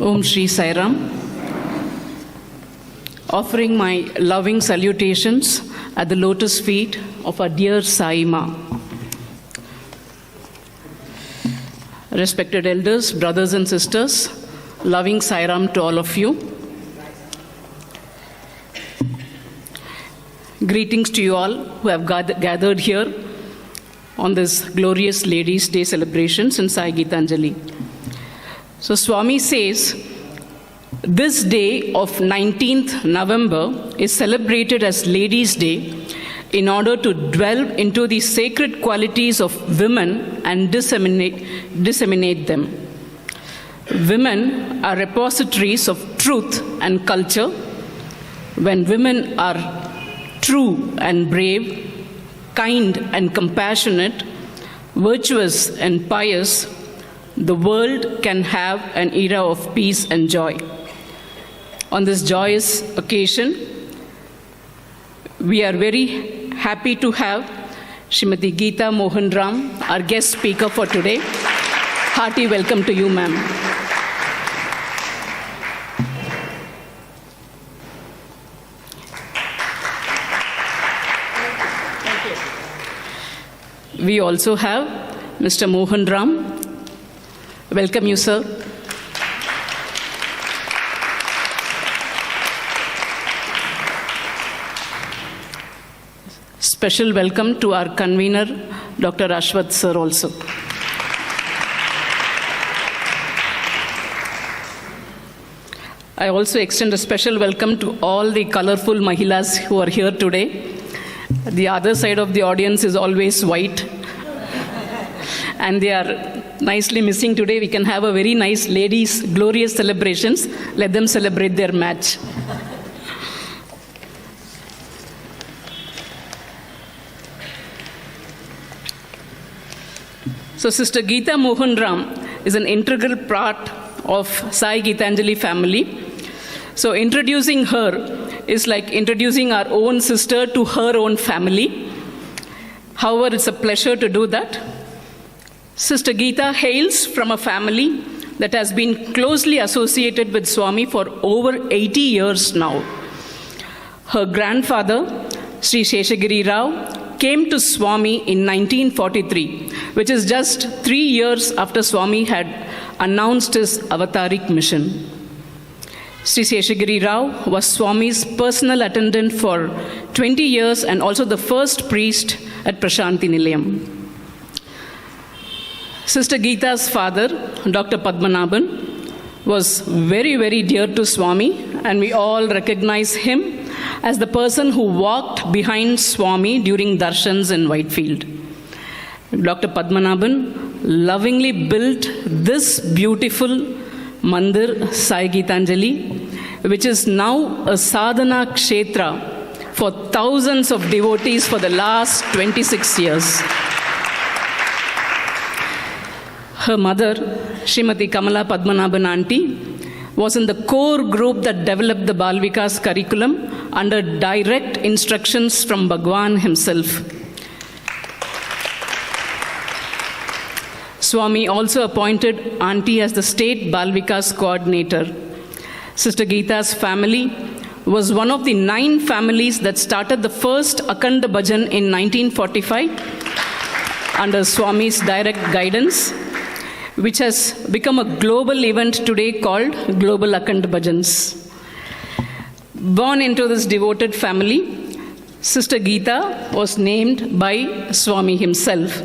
Om Shri Sai Ram. Offering my loving salutations at the lotus feet of our dear Sai Ma. Respected elders, brothers and sisters, loving Sai Ram to all of you. Greetings to you all who have gathered here on this glorious Ladies' Day celebrations in Sai Gitanjali. So Swami says, this day of 19th November is celebrated as Ladies' Day in order to delve into the sacred qualities of women and disseminate them. Women are repositories of truth and culture. When women are true and brave, kind and compassionate, virtuous and pious, the world can have an era of peace and joy. On this joyous occasion, we are very happy to have Srimati Geetha Mohan Ram, our guest speaker for today. Hearty welcome to you, ma'am. We also have Mr. Mohan Ram. Welcome you, sir. Special welcome to our convener, Dr. Ashwath, sir, also. I also extend a special welcome to all the colorful Mahilas who are here today. The other side of the audience is always white. And they are nicely missing today. We can have a very nice ladies' glorious celebrations. Let them celebrate their match. So Sister Geetha Mohan Ram is an integral part of Sai Gitanjali family. So introducing her is like introducing our own sister to her own family. However, it's a pleasure to do that. Sister Geetha hails from a family that has been closely associated with Swami for over 80 years now. Her grandfather, Sri Sheshagiri Rao, came to Swami in 1943, which is just 3 years after Swami had announced his avataric mission. Sri Sheshagiri Rao was Swami's personal attendant for 20 years and also the first priest at Prashanti Nilayam. Sister Geetha's father, Dr. Padmanabhan, was very, very dear to Swami, and we all recognize him as the person who walked behind Swami during darshans in Whitefield. Dr. Padmanabhan lovingly built this beautiful Mandir, Sai Gitanjali, which is now a sadhana kshetra for thousands of devotees for the last 26 years. Her mother, Srimati Kamala Padmanabhan Aunty, was in the core group that developed the Balvikas curriculum under direct instructions from Bhagawan himself. Swami also appointed Aunty as the state Balvikas coordinator. Sister Geetha's family was one of the 9 families that started the first Akhanda Bhajan in 1945 under Swami's direct guidance, which has become a global event today called Global Akhanda Bhajans. Born into this devoted family, Sister Geetha was named by Swami himself.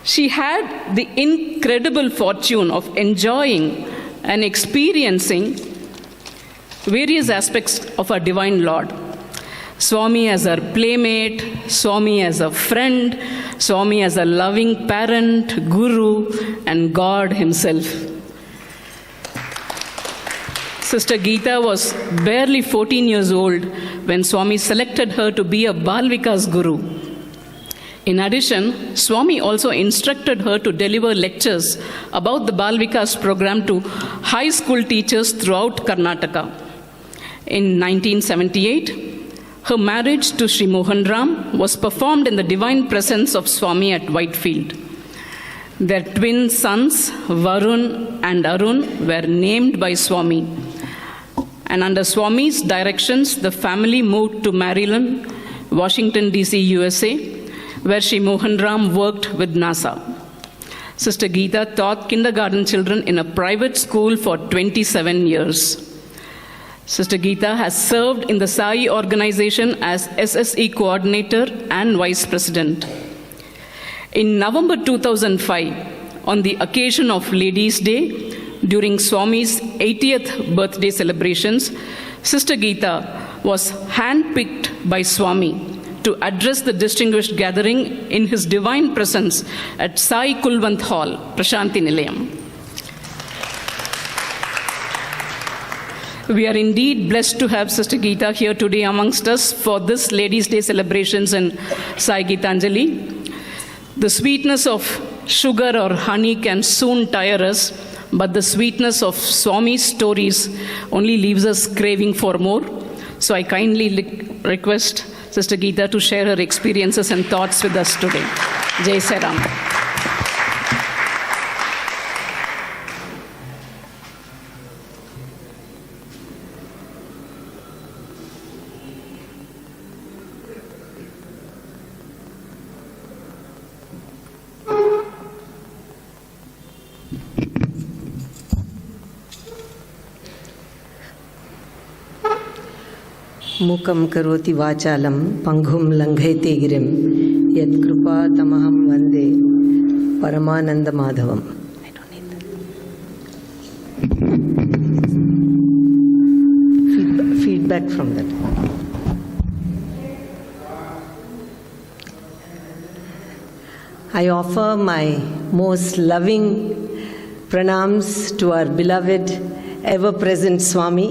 She had the incredible fortune of enjoying and experiencing various aspects of our Divine Lord. Swami as our playmate, Swami as a friend, Swami as a loving parent, guru, and God himself. Sister Geetha was barely 14 years old when Swami selected her to be a Balvikas guru. In addition, Swami also instructed her to deliver lectures about the Balvikas program to high school teachers throughout Karnataka. In 1978, her marriage to Sri Mohan Ram was performed in the divine presence of Swami at Whitefield. Their twin sons, Varun and Arun, were named by Swami. And under Swami's directions, the family moved to Maryland, Washington, D.C., USA, where Sri Mohan Ram worked with NASA. Sister Geetha taught kindergarten children in a private school for 27 years. Sister Geetha has served in the Sai organization as SSE coordinator and vice president. In November 2005, on the occasion of Ladies' Day, during Swami's 80th birthday celebrations, Sister Geetha was handpicked by Swami to address the distinguished gathering in his divine presence at Sai Kulwant Hall, Prashanti Nilayam. We are indeed blessed to have Sister Geetha here today amongst us for this Ladies' Day celebrations in Sai Gitanjali. The sweetness of sugar or honey can soon tire us, but the sweetness of Swami's stories only leaves us craving for more. So I kindly request Sister Geetha to share her experiences and thoughts with us today. Jai Sai Ram. Mukam karoti vachalam panghum langhete girim yad kripa tamaham vande paramananda madhavam. I don't need that. Feedback from that. I offer my most loving pranams to our beloved ever-present Swami,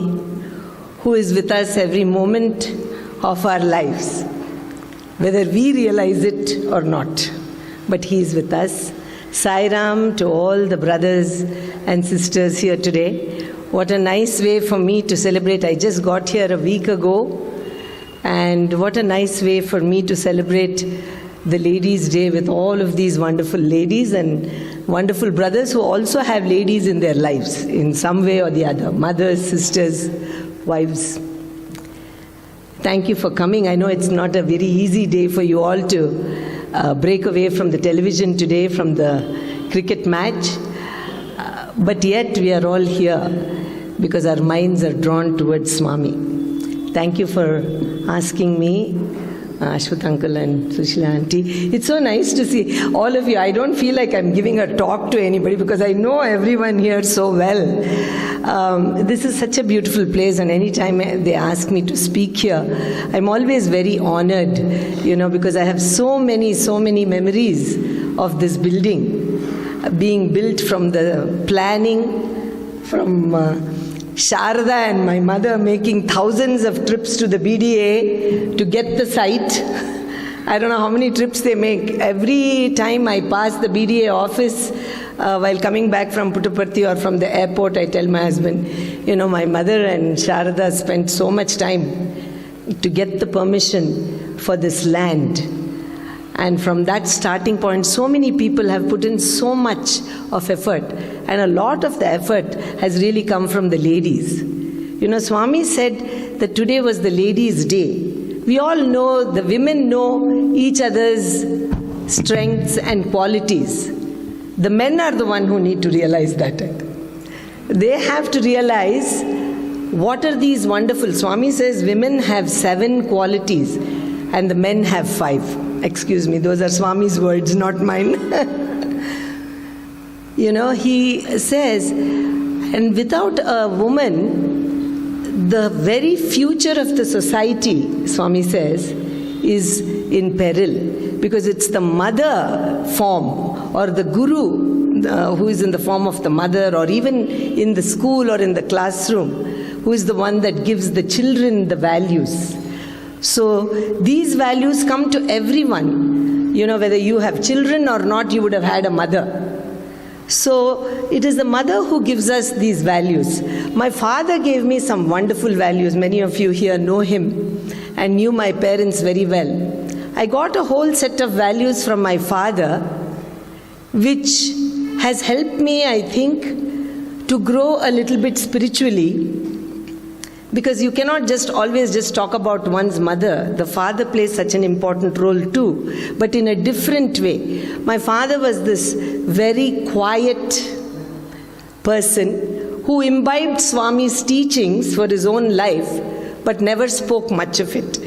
who is with us every moment of our lives, whether we realize it or not. But he is with us. Sai Ram to all the brothers and sisters here today. What a nice way for me to celebrate. I just got here a week ago, and what a nice way for me to celebrate the Ladies' Day with all of these wonderful ladies and wonderful brothers who also have ladies in their lives in some way or the other. Mothers, sisters, wives. Thank you for coming. I know it's not a very easy day for you all to break away from the television today, from the cricket match. But yet we are all here because our minds are drawn towards Swami. Thank you for asking me, Ashwat Uncle and Sushila Auntie. It's so nice to see all of you. I don't feel like I'm giving a talk to anybody because I know everyone here so well. This is such a beautiful place, and anytime they ask me to speak here, I'm always very honored, because I have so many memories of this building, being built from the planning, from Sharda and my mother making thousands of trips to the BDA to get the site. I don't know how many trips they make. Every time I pass the BDA office, while coming back from Puttaparthi or from the airport, I tell my husband, my mother and Sharda spent so much time to get the permission for this land. And from that starting point, so many people have put in so much of effort. And a lot of the effort has really come from the ladies. Swami said that today was the Ladies' Day. We all know, the women know each other's strengths and qualities. The men are the one who need to realize that. They have to realize what are these wonderful. Swami says women have 7 qualities and the men have 5. Excuse me, those are Swami's words, not mine. He says, and without a woman, the very future of the society, Swami says, is in peril. Because it's the mother form or the guru who is in the form of the mother, or even in the school or in the classroom, who is the one that gives the children the values. So these values come to everyone. Whether you have children or not, you would have had a mother. So it is the mother who gives us these values. My father gave me some wonderful values. Many of you here know him and knew my parents very well. I got a whole set of values from my father, which has helped me, I think, to grow a little bit spiritually. Because you cannot always just talk about one's mother. The father plays such an important role too, but in a different way. My father was this very quiet person who imbibed Swami's teachings for his own life, but never spoke much of it.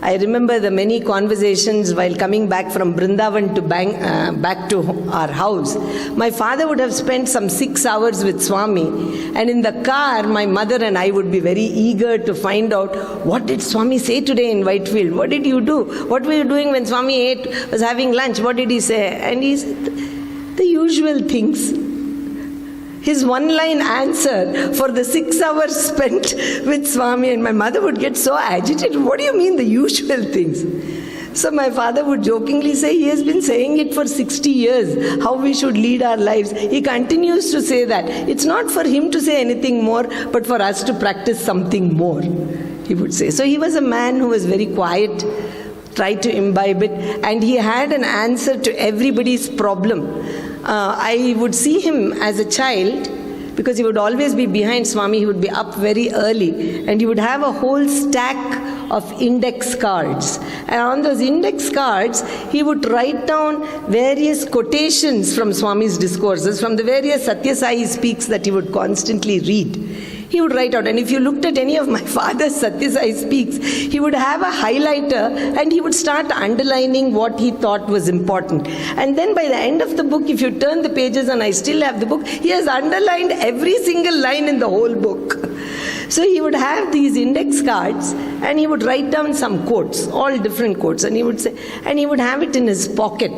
I remember the many conversations while coming back from Vrindavan to back to our house. My father would have spent some 6 hours with Swami, and in the car, my mother and I would be very eager to find out, what did Swami say today in Whitefield? What did you do? What were you doing when Swami was having lunch? What did he say? And he said the usual things. His one-line answer for the 6 hours spent with Swami, and my mother would get so agitated. What do you mean the usual things? So my father would jokingly say, he has been saying it for 60 years, how we should lead our lives. He continues to say that. It's not for him to say anything more, but for us to practice something more, he would say. So he was a man who was very quiet, tried to imbibe it, and he had an answer to everybody's problem. I would see him as a child, because he would always be behind Swami. He would be up very early, and he would have a whole stack of index cards. And on those index cards, he would write down various quotations from Swami's discourses, from the various Sathya Sai speaks that he would constantly read. He would write out, and if you looked at any of my father's Sathya Sai speaks, he would have a highlighter and he would start underlining what he thought was important. And then by the end of the book, if you turn the pages, and I still have the book, he has underlined every single line in the whole book. So he would have these index cards and he would write down some quotes, all different quotes, and he would say, and he would have it in his pocket,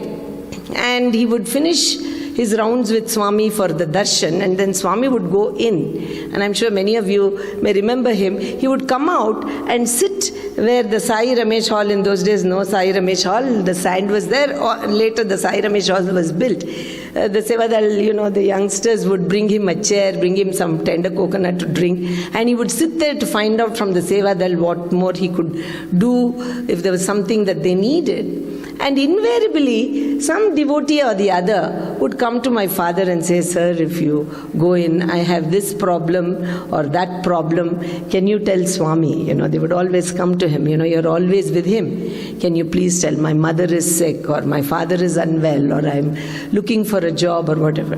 and he would finish his rounds with Swami for the darshan, and then Swami would go in, and I'm sure many of you may remember him. He would come out and sit where the Sai Ramesh Hall, in those days no Sai Ramesh Hall, the sand was there, or later the Sai Ramesh Hall was built. The Sevadal, the youngsters would bring him a chair, bring him some tender coconut to drink, and he would sit there to find out from the Sevadal what more he could do if there was something that they needed. And invariably, some devotee or the other would come to my father and say, sir, if you go in, I have this problem or that problem, can you tell Swami? They would always come to him, you're always with him. Can you please tell, my mother is sick, or my father is unwell, or I'm looking for a job, or whatever.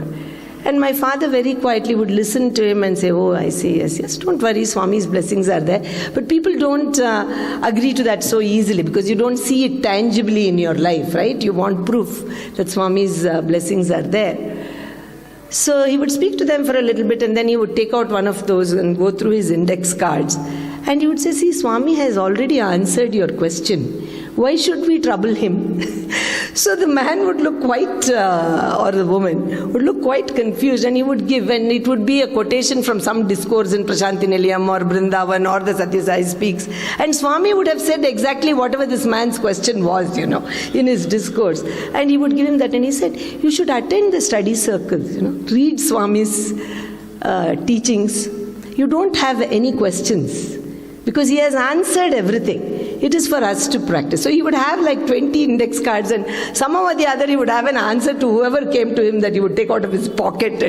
And my father very quietly would listen to him and say, oh, I see, yes, don't worry, Swami's blessings are there. But people don't agree to that so easily, because you don't see it tangibly in your life, right? You want proof that Swami's blessings are there. So he would speak to them for a little bit, and then he would take out one of those and go through his index cards. And he would say, see, Swami has already answered your question. Why should we trouble him? So the man would look quite, or the woman, would look quite confused, and he would give, and it would be a quotation from some discourse in Prashanti Nilayam or Vrindavan or the Sathya Sai speaks. And Swami would have said exactly whatever this man's question was, in his discourse. And he would give him that, and he said, you should attend the study circles, read Swami's teachings. You don't have any questions, because he has answered everything. It is for us to practice. So he would have like 20 index cards, and somehow or the other he would have an answer to whoever came to him that he would take out of his pocket.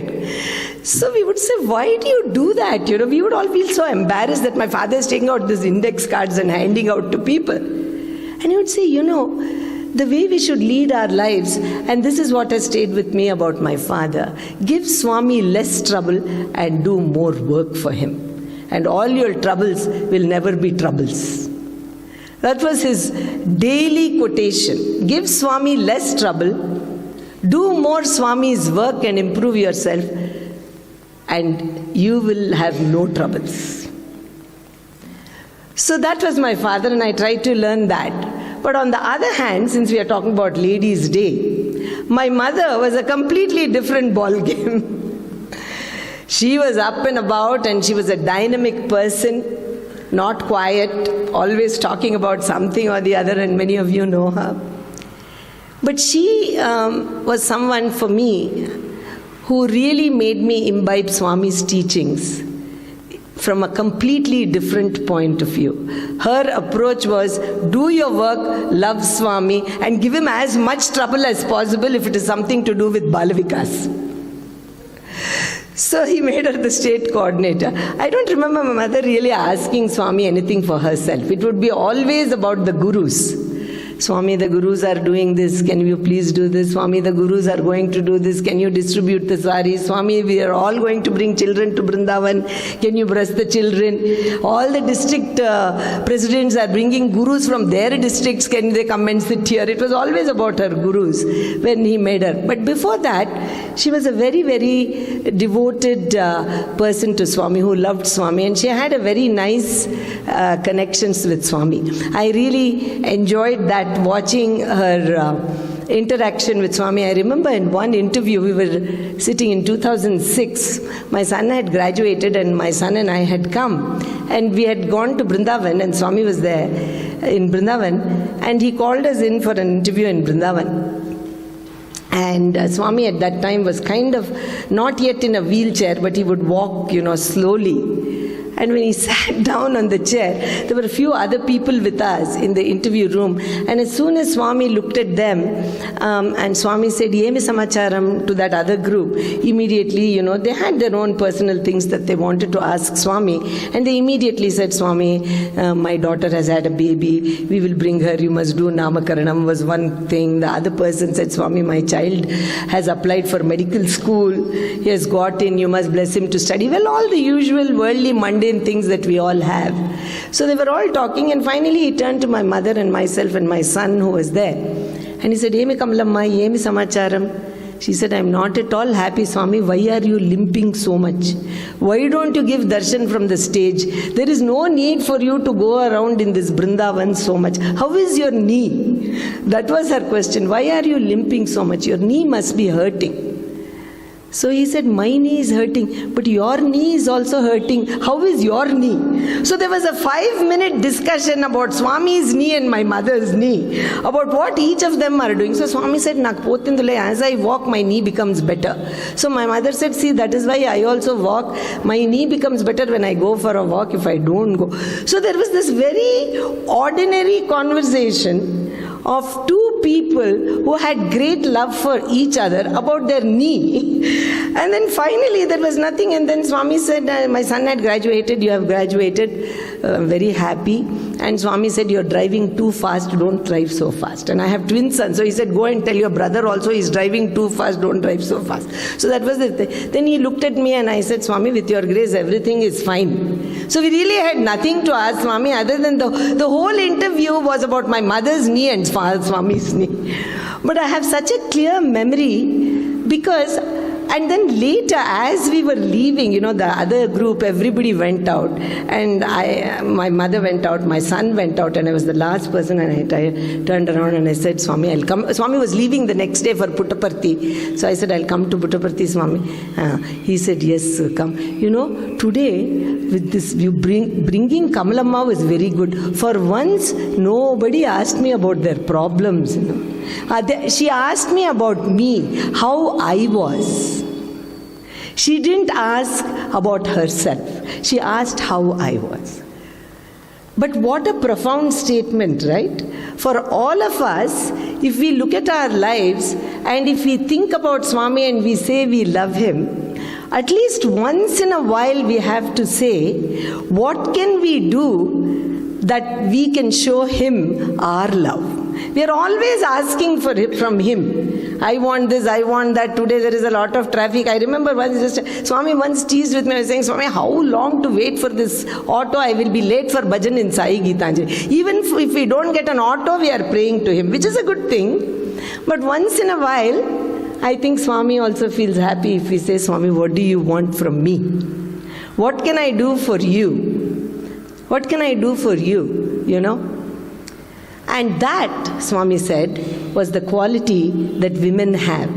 So we would say, why do you do that? We would all feel so embarrassed that my father is taking out these index cards and handing out to people. And he would say, the way we should lead our lives, and this is what has stayed with me about my father, give Swami less trouble and do more work for him. And all your troubles will never be troubles. That was his daily quotation. Give Swami less trouble, do more Swami's work and improve yourself, and you will have no troubles. So that was my father, and I tried to learn that. But on the other hand, since we are talking about Ladies' Day, my mother was a completely different ball game. She was up and about, and she was a dynamic person, not quiet, always talking about something or the other, and many of you know her. But she was someone for me who really made me imbibe Swami's teachings. from a completely different point of view. Her approach was, do your work, love Swami, and give him as much trouble as possible if it is something to do with Balavikas. So he made her the state coordinator. I don't remember my mother really asking Swami anything for herself. It would be always about the gurus. Swami, the gurus are doing this, can you please do this? Swami, the gurus are going to do this, can you distribute the sarees? Swami, we are all going to bring children to Vrindavan, can you bless the children? All the district presidents are bringing gurus from their districts, can they come and sit here? It was always about her gurus when he made her. But before that, she was a very, very devoted person to Swami, who loved Swami, and she had a very nice connections with Swami. I really enjoyed that, watching her interaction with Swami. I remember in one interview, we were sitting in 2006. My son had graduated and my son and I had come. And we had gone to Vrindavan and Swami was there in Vrindavan. And he called us in for an interview in Vrindavan. And Swami at that time was kind of not yet in a wheelchair, but he would walk, slowly. And when he sat down on the chair, there were a few other people with us in the interview room. And as soon as Swami looked at them, and Swami said, "Yemi samacharam," to that other group, immediately, they had their own personal things that they wanted to ask Swami. And they immediately said, "Swami, my daughter has had a baby. We will bring her. You must do namakaranam," was one thing. The other person said, "Swami, my child has applied for medical school. He has got in. You must bless him to study." Well, all the usual worldly, mundane things that we all have. So they were all talking, and finally he turned to my mother and myself and my son who was there. And he said, "Emi Kamalamma, Emi Samacharam." She said, "I'm not at all happy, Swami. Why are you limping so much? Why don't you give darshan from the stage? There is no need for you to go around in this Vrindavan so much. How is your knee?" That was her question. "Why are you limping so much? Your knee must be hurting." So he said, "My knee is hurting, but your knee is also hurting. How is your knee?" So there was a 5-minute discussion about Swami's knee and my mother's knee, about what each of them are doing. So Swami said, "Nak potindule, as I walk, my knee becomes better." So my mother said, "See, that is why I also walk. My knee becomes better when I go for a walk if I don't go." So there was this very ordinary conversation of two people who had great love for each other about their knee. And then finally there was nothing, and then Swami said, "My son had graduated, you have graduated, I'm very happy." And Swami said, "You're driving too fast, don't drive so fast." And I have twin sons, so he said, "Go and tell your brother also he's driving too fast, don't drive so fast." So that was the thing. Then he looked at me and I said, "Swami, with your grace everything is fine." So we really had nothing to ask Swami other than the whole interview was about my mother's knee and Swami's knee. But I have such a clear memory because, and then later as we were leaving, the other group, everybody went out. And my mother went out, my son went out, and I was the last person, and I turned around and I said, "Swami, I'll come." Swami was leaving the next day for Puttaparthi. So I said, "I'll come to Puttaparthi, Swami." He said, "Yes, come." Today, with this, you bringing Kamalamma was very good. For once, nobody asked me about their problems. She asked me about me, how I was. She didn't ask about herself. She asked how I was. But what a profound statement, right? For all of us, if we look at our lives and if we think about Swami and we say we love him, at least once in a while we have to say, what can we do that we can show him our love? We are always asking from him. I want this, I want that. Today there is a lot of traffic. I remember Swami once teased with me. I was saying, "Swami, how long to wait for this auto? I will be late for bhajan in Sai Gitanjali." Even if we don't get an auto, we are praying to him, which is a good thing. But once in a while, I think Swami also feels happy if we say, "Swami, what do you want from me? What can I do for you? What can I do for you?" And that, Swami said, was the quality that women have.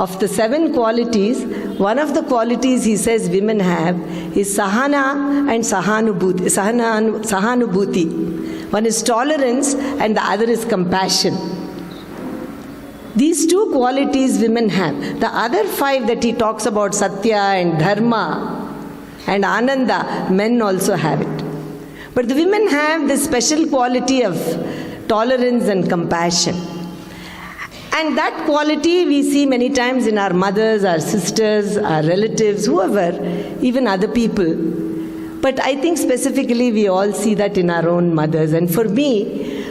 Of the 7 qualities, one of the qualities he says women have is sahana and sahanubhuti. One is tolerance and the other is compassion. These 2 qualities women have. The other 5 that he talks about, satya and dharma, And Ananda, men also have it. But the women have this special quality of tolerance and compassion. And that quality we see many times in our mothers, our sisters, our relatives, whoever, even other people. But I think specifically we all see that in our own mothers. And for me,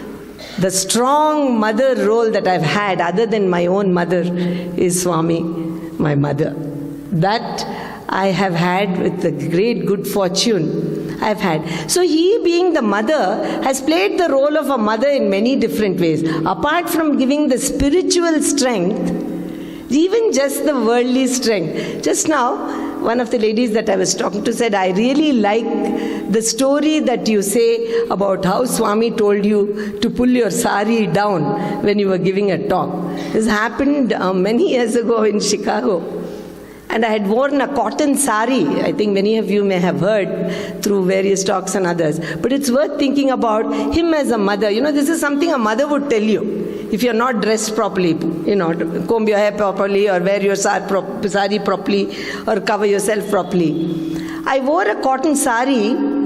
the strong mother role that I've had, other than my own mother, is Swami, my mother. That I have had with the great good fortune I've had. So he, being the mother, has played the role of a mother in many different ways. Apart from giving the spiritual strength, even just the worldly strength. Just now, one of the ladies that I was talking to said, I really like the story that you say about how Swami told you to pull your sari down when you were giving a talk. This happened many years ago in Chicago. And I had worn a cotton sari. I think many of you may have heard through various talks and others. But it's worth thinking about him as a mother. You know, this is something a mother would tell you. If you're not dressed properly, you know, comb your hair properly or wear your sari properly or cover yourself properly. I wore a cotton sari.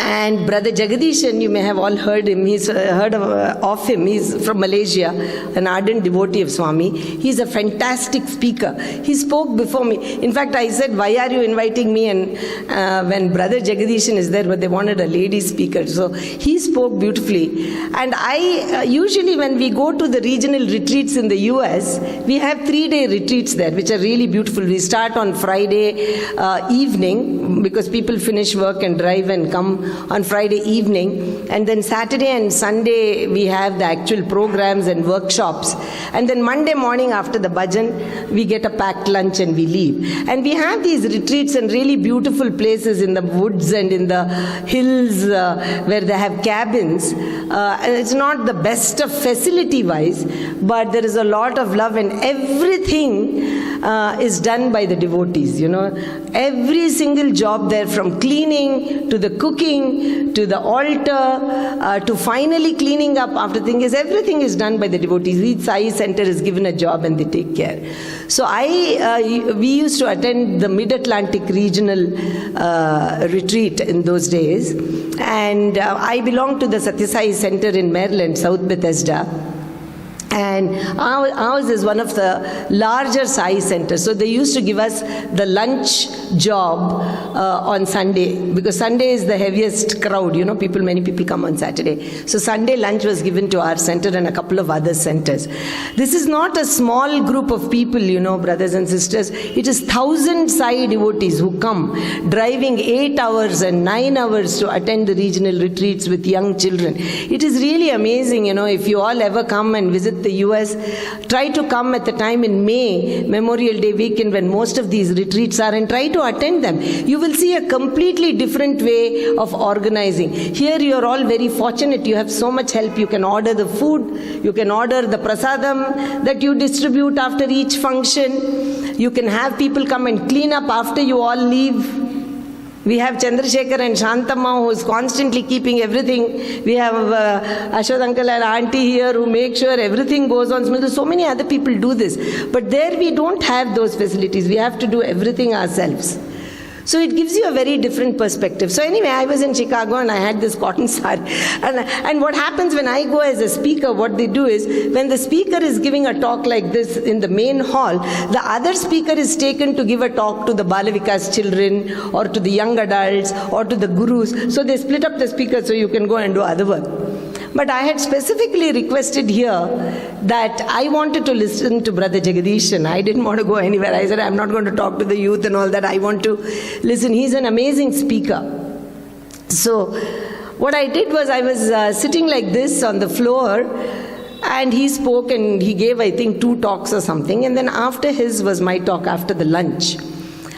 And Brother Jagadishan, you may have all heard him. He's heard of him. He's from Malaysia, an ardent devotee of Swami. He's a fantastic speaker. He spoke before me. In fact, I said, why are you inviting me? And when Brother Jagadishan is there, but they wanted a lady speaker. So he spoke beautifully. And I usually, when we go to the regional retreats in the US, we have 3-day retreats there, which are really beautiful. We start on Friday evening, because people finish work and drive and come on Friday evening, and then Saturday and Sunday we have the actual programs and workshops, and then Monday morning after the bhajan we get a packed lunch and we leave. And we have these retreats in really beautiful places in the woods and in the hills where they have cabins. It's not the best of facility wise, but there is a lot of love, and everything is done by the devotees, you know. Every single job there, from cleaning to the cooking to the altar to finally cleaning up after things, everything is done by the devotees. Each Sai center is given a job and they take care. So we used to attend the Mid-Atlantic regional retreat in those days, and I belong to the Sathya Sai center in Maryland, South Bethesda. And ours is one of the larger Sai centers. So they used to give us the lunch job on Sunday, because Sunday is the heaviest crowd. You know, many people come on Saturday. So Sunday lunch was given to our center and a couple of other centers. This is not a small group of people, you know, brothers and sisters. It is 1,000 Sai devotees who come, driving 8 hours and 9 hours to attend the regional retreats with young children. It is really amazing, you know. If you all ever come and visit the US, try to come at the time in May, Memorial Day weekend, when most of these retreats are, and try to attend them. You will see a completely different way of organizing. Here you are all very fortunate. You have so much help. You can order the food. You can order the prasadam that you distribute after each function. You can have people come and clean up after you all leave. We have Chandrasekhar and Shantamma who is constantly keeping everything. We have Ashwat uncle and auntie here who make sure everything goes on smoothly. So many other people do this. But there we don't have those facilities. We have to do everything ourselves. So it gives you a very different perspective. So anyway, I was in Chicago and I had this cotton sari. And what happens when I go as a speaker, what they do is, when the speaker is giving a talk like this in the main hall, the other speaker is taken to give a talk to the Balavikas children or to the young adults or to the gurus. So they split up the speaker so you can go and do other work. But I had specifically requested here that I wanted to listen to Brother Jagadishan. I didn't want to go anywhere. I said, I'm not going to talk to the youth and all that. I want to listen. He's an amazing speaker. So what I did was, I was sitting like this on the floor, and he spoke and he gave, I think, 2 talks or something. And then after his was my talk after the lunch.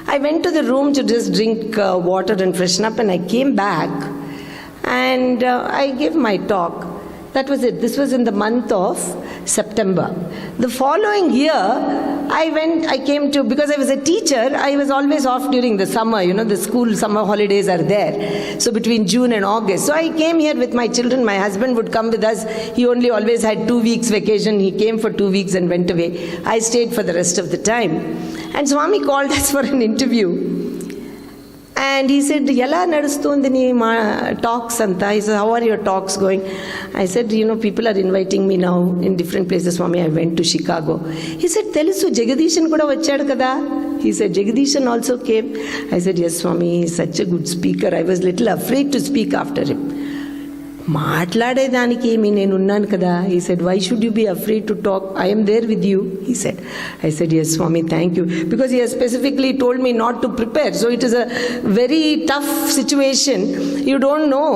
I went to the room to just drink water and freshen up, and I came back. And I gave my talk. That was it. This was in the month of September. The following year, I came to, because I was a teacher, I was always off during the summer, you know, the school summer holidays are there. So between June and August. So I came here with my children. My husband would come with us. He only always had 2 weeks vacation. He came for 2 weeks and went away. I stayed for the rest of the time. And Swami called us for an interview. And he said, Yala nadustundi nee talks anta. He said, how are your talks going? I said, people are inviting me now in different places. Swami, I went to Chicago. He said, Telusu Jagadishan kuda vachadu kada. He said, Jagadishan also came. I said, yes, Swami, he is such a good speaker. I was little afraid to speak after him. మాట్లాడేదానికి నేను ఉన్నాను కదా. He said, why should you be afraid to talk? I am there with you, he said. I said, yes, Swami, thank you. Because he has specifically told me not to prepare. So it is a very tough situation. You don't know.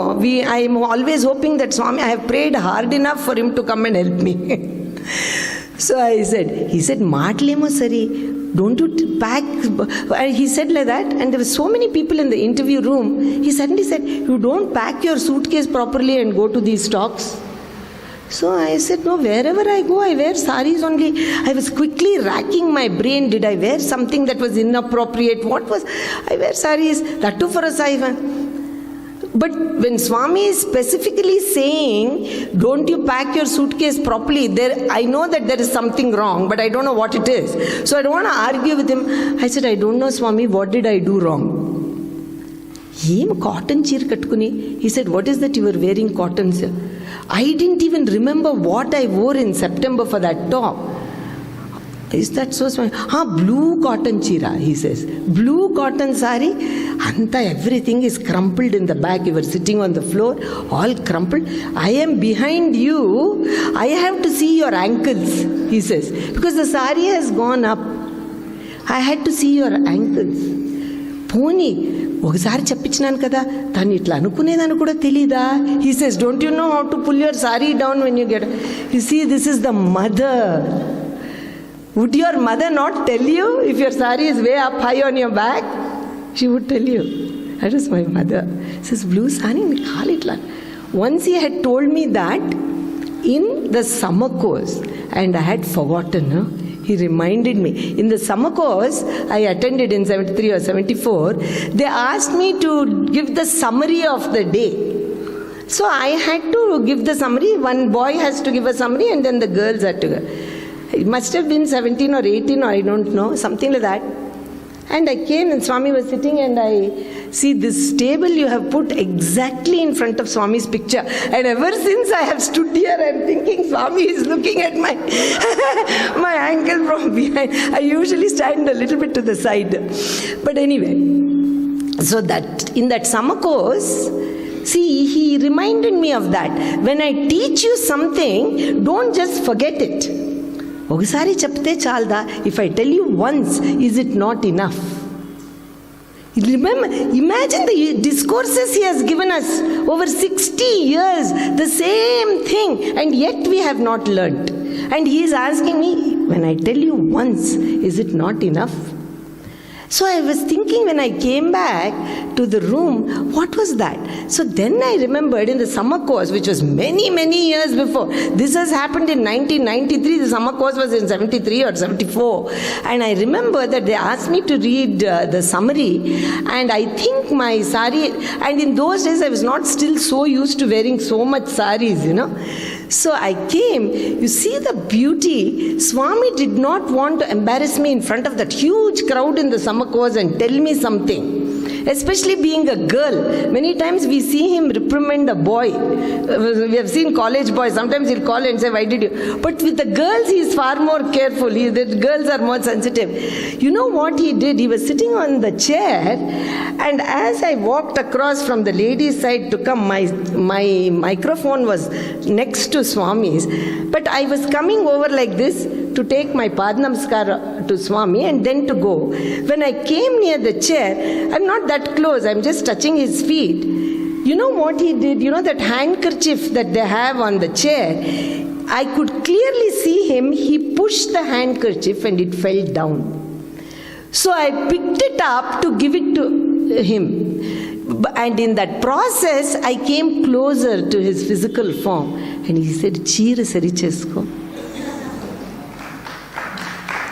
I am always hoping that Swami, I have prayed hard enough for him to come and help me. So he said, maatlemo sari. Don't you pack? He said like that, and there were so many people in the interview room. He suddenly said, you don't pack your suitcase properly and go to these talks. So I said, no, wherever I go, I wear sarees only. I was quickly racking my brain. Did I wear something that was inappropriate? I wear sarees, that too for a saiva. But when Swami is specifically saying, don't you pack your suitcase properly, I know that there is something wrong, but I don't know what it is. So I don't want to argue with him. I said, I don't know, Swami, what did I do wrong? Cotton cheer katkuni. He said, what is that you were wearing cotton, sir? I didn't even remember what I wore in September for that talk. Is that so? Blue cotton chira, he says. Blue cotton sari. Anta, everything is crumpled in the back. You were sitting on the floor, all crumpled. I am behind you. I have to see your ankles, he says. Because the sari has gone up. I had to see your ankles. Pony. ఒకసారి చెప్పించినాను కదా, తను ఇట్లా అనుకునేదాన్ని కూడా తెలీదా? He says, don't you know how to pull your sari down when you get... You see, this is the mother. Would your mother not tell you if your sari is way up high on your back? She would tell you. That is my mother. She says, blue sari, once he had told me that in the summer course, and I had forgotten. He reminded me. In the summer course I attended in 73 or 74, they asked me to give the summary of the day. So I had to give the summary. One boy has to give a summary and then the girls had to go. It must have been 17 or 18 or I don't know, something like that. And I came and Swami was sitting and I see this table you have put exactly in front of Swami's picture. And ever since I have stood here and thinking Swami is looking at my my ankle from behind. I usually stand a little bit to the side. But anyway, so that in that summer course, see, he reminded me of that. When I teach you something, don't just forget it. ఒకసారి చెప్తే చాలదా? If I tell you once, is it not enough? Remember, imagine the discourses he has given us over 60 years, the same thing, and yet we have not learnt. And he is asking me, when I tell you once, is it not enough? So I was thinking when I came back to the room, what was that? So then I remembered in the summer course, which was many, many years before. This has happened in 1993. The summer course was in 73 or 74. And I remember that they asked me to read the summary. And I think my sari, and in those days I was not still so used to wearing so much saris, So I came, you see the beauty. Swami did not want to embarrass me in front of that huge crowd in the summer course and tell me something. Especially being a girl. Many times we see him reprimand a boy. We have seen college boys. Sometimes he'll call and say, why did you? But with the girls, he is far more careful. The girls are more sensitive. You know what he did? He was sitting on the chair, and as I walked across from the ladies' side to come, my microphone was next to Swami's. But I was coming over like this to take my Padnamskara to Swami and then to go. When I came near the chair, I'm not that close, I'm just touching his feet. You know what he did? You know that handkerchief that they have on the chair? I could clearly see him. He pushed the handkerchief and it fell down. So I picked it up to give it to him. And in that process, I came closer to his physical form. And he said, Cheer sari chesko.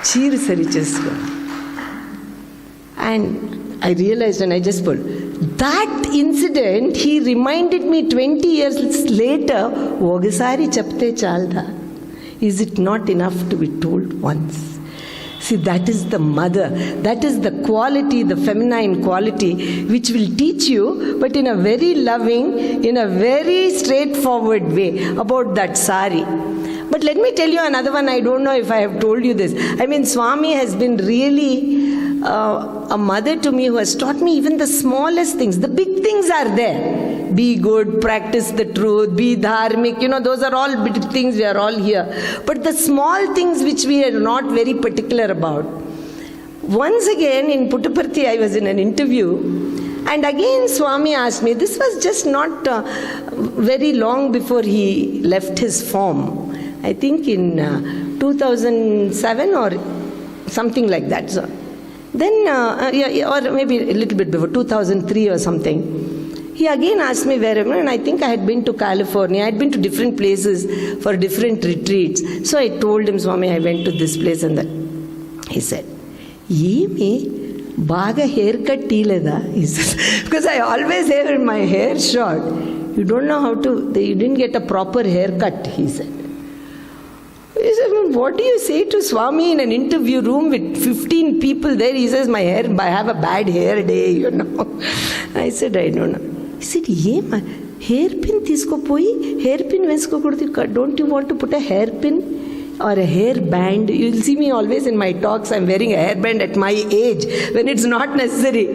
Cheer sari chesko. And I realized and I just put, that incident, he reminded me 20 years later, Ogasari chapte chalda. Is it not enough to be told once? See, that is the mother. That is the quality, the feminine quality, which will teach you, but in a very loving, in a very straightforward way about that sari. But let me tell you another one. I don't know if I have told you this. I mean, Swami has been really a mother to me who has taught me even the smallest things. The big things are there. Be good, practice the truth, be dharmic. Those are all big things. We are all here. But the small things which we are not very particular about. Once again in Puttaparthi, I was in an interview. And again Swami asked me, this was just not very long before he left his form. I think in 2007 or something like that. So then, or maybe a little bit before, 2003 or something. He again asked me wherever, and I think I had been to California. I had been to different places for different retreats. So I told him, Swami, I went to this place and that. He said, Yemi, baga haircut teeleda? He says, because I always have my hair short. You don't know how to, you didn't get a proper haircut, he said. He said, what do you say to Swami in an interview room with 15 people there? He says, I have a bad hair day, I said, I don't know. He said, hairpin tisko poi, hairpin vesko kodti, don't you want to put a hairpin or a hairband? You'll see me always in my talks, I'm wearing a hairband at my age when it's not necessary.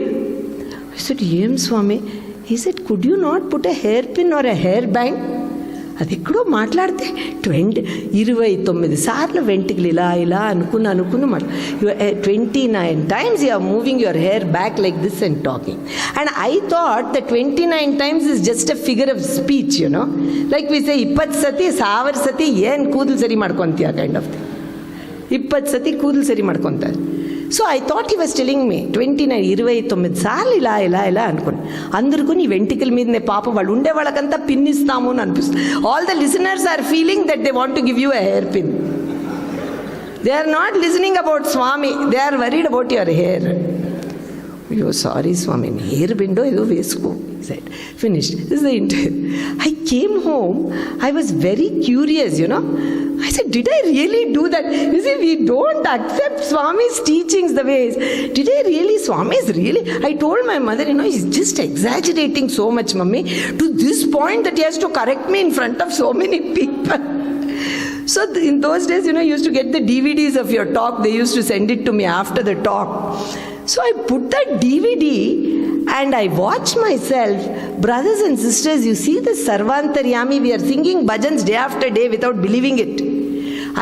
I said, Swami. He said, could you not put a hairpin or a hairband? అది ఎక్కడో మాట్లాడితే 29 సార్లు వెంట్రుకలు ఇలా అనుకుని 29 times you are moving your hair back like this and talking. And I thought that 29 times is just a figure of speech, like we say 20 sati, 1000 sati, ಏನು ಕೂದಲು ಸರಿ ಮಾಡ್ಕೊಂತೀಯ kind of thing. 20 sati ಕೂದಲು ಸರಿ ಮಾಡ್ಕೊಂತಾರೆ. So I thought he was telling me 29 సార్లు ఇలా అనుకుని అందరికీ నీ వెంట్రుకల మీదనే పాప వాళ్ళు ఉండే వాళ్ళకంతా పిన్ ఇస్తాము అని అనిపిస్తుంది. All the listeners are feeling that they want to give you a hair pin. They are not listening about Swami. They are worried about your hair. Oh, sorry Swami, hair window edo vesko, he said. Finished. This is the interview. I came home. I was very curious, I said, did I really do that? You see, we don't accept Swami's teachings the ways. Did I really? Swami is really? I told my mother, he's just exaggerating so much, Mummy, to this point that he has to correct me in front of so many people. So in those days, you used to get the DVDs of your talk. They used to send it to me after the talk. So I put that DVD and I watched myself. Brothers and sisters, you see the Sarvantaryami, we are singing bhajans day after day without believing it.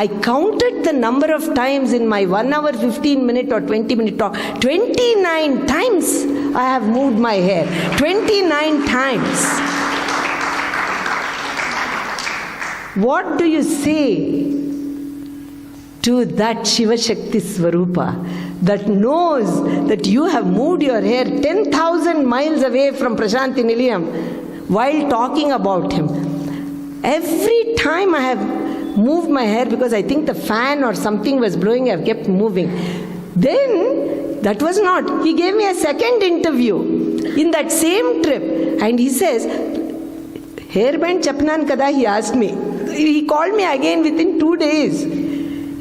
I counted the number of times in my 1 hour, 15 minute or 20 minute talk. 29 times I have moved my hair. 29 times. What do you say to that Shiva Shakti Swarupa that knows that you have moved your hair 10,000 miles away from Prashanti Nilayam while talking about him? Every time I have moved my hair because I think the fan or something was blowing, I have kept moving. Then, that was not. He gave me a second interview in that same trip and he says, hairband chapnan kada, he asked me. He called me again within 2 days.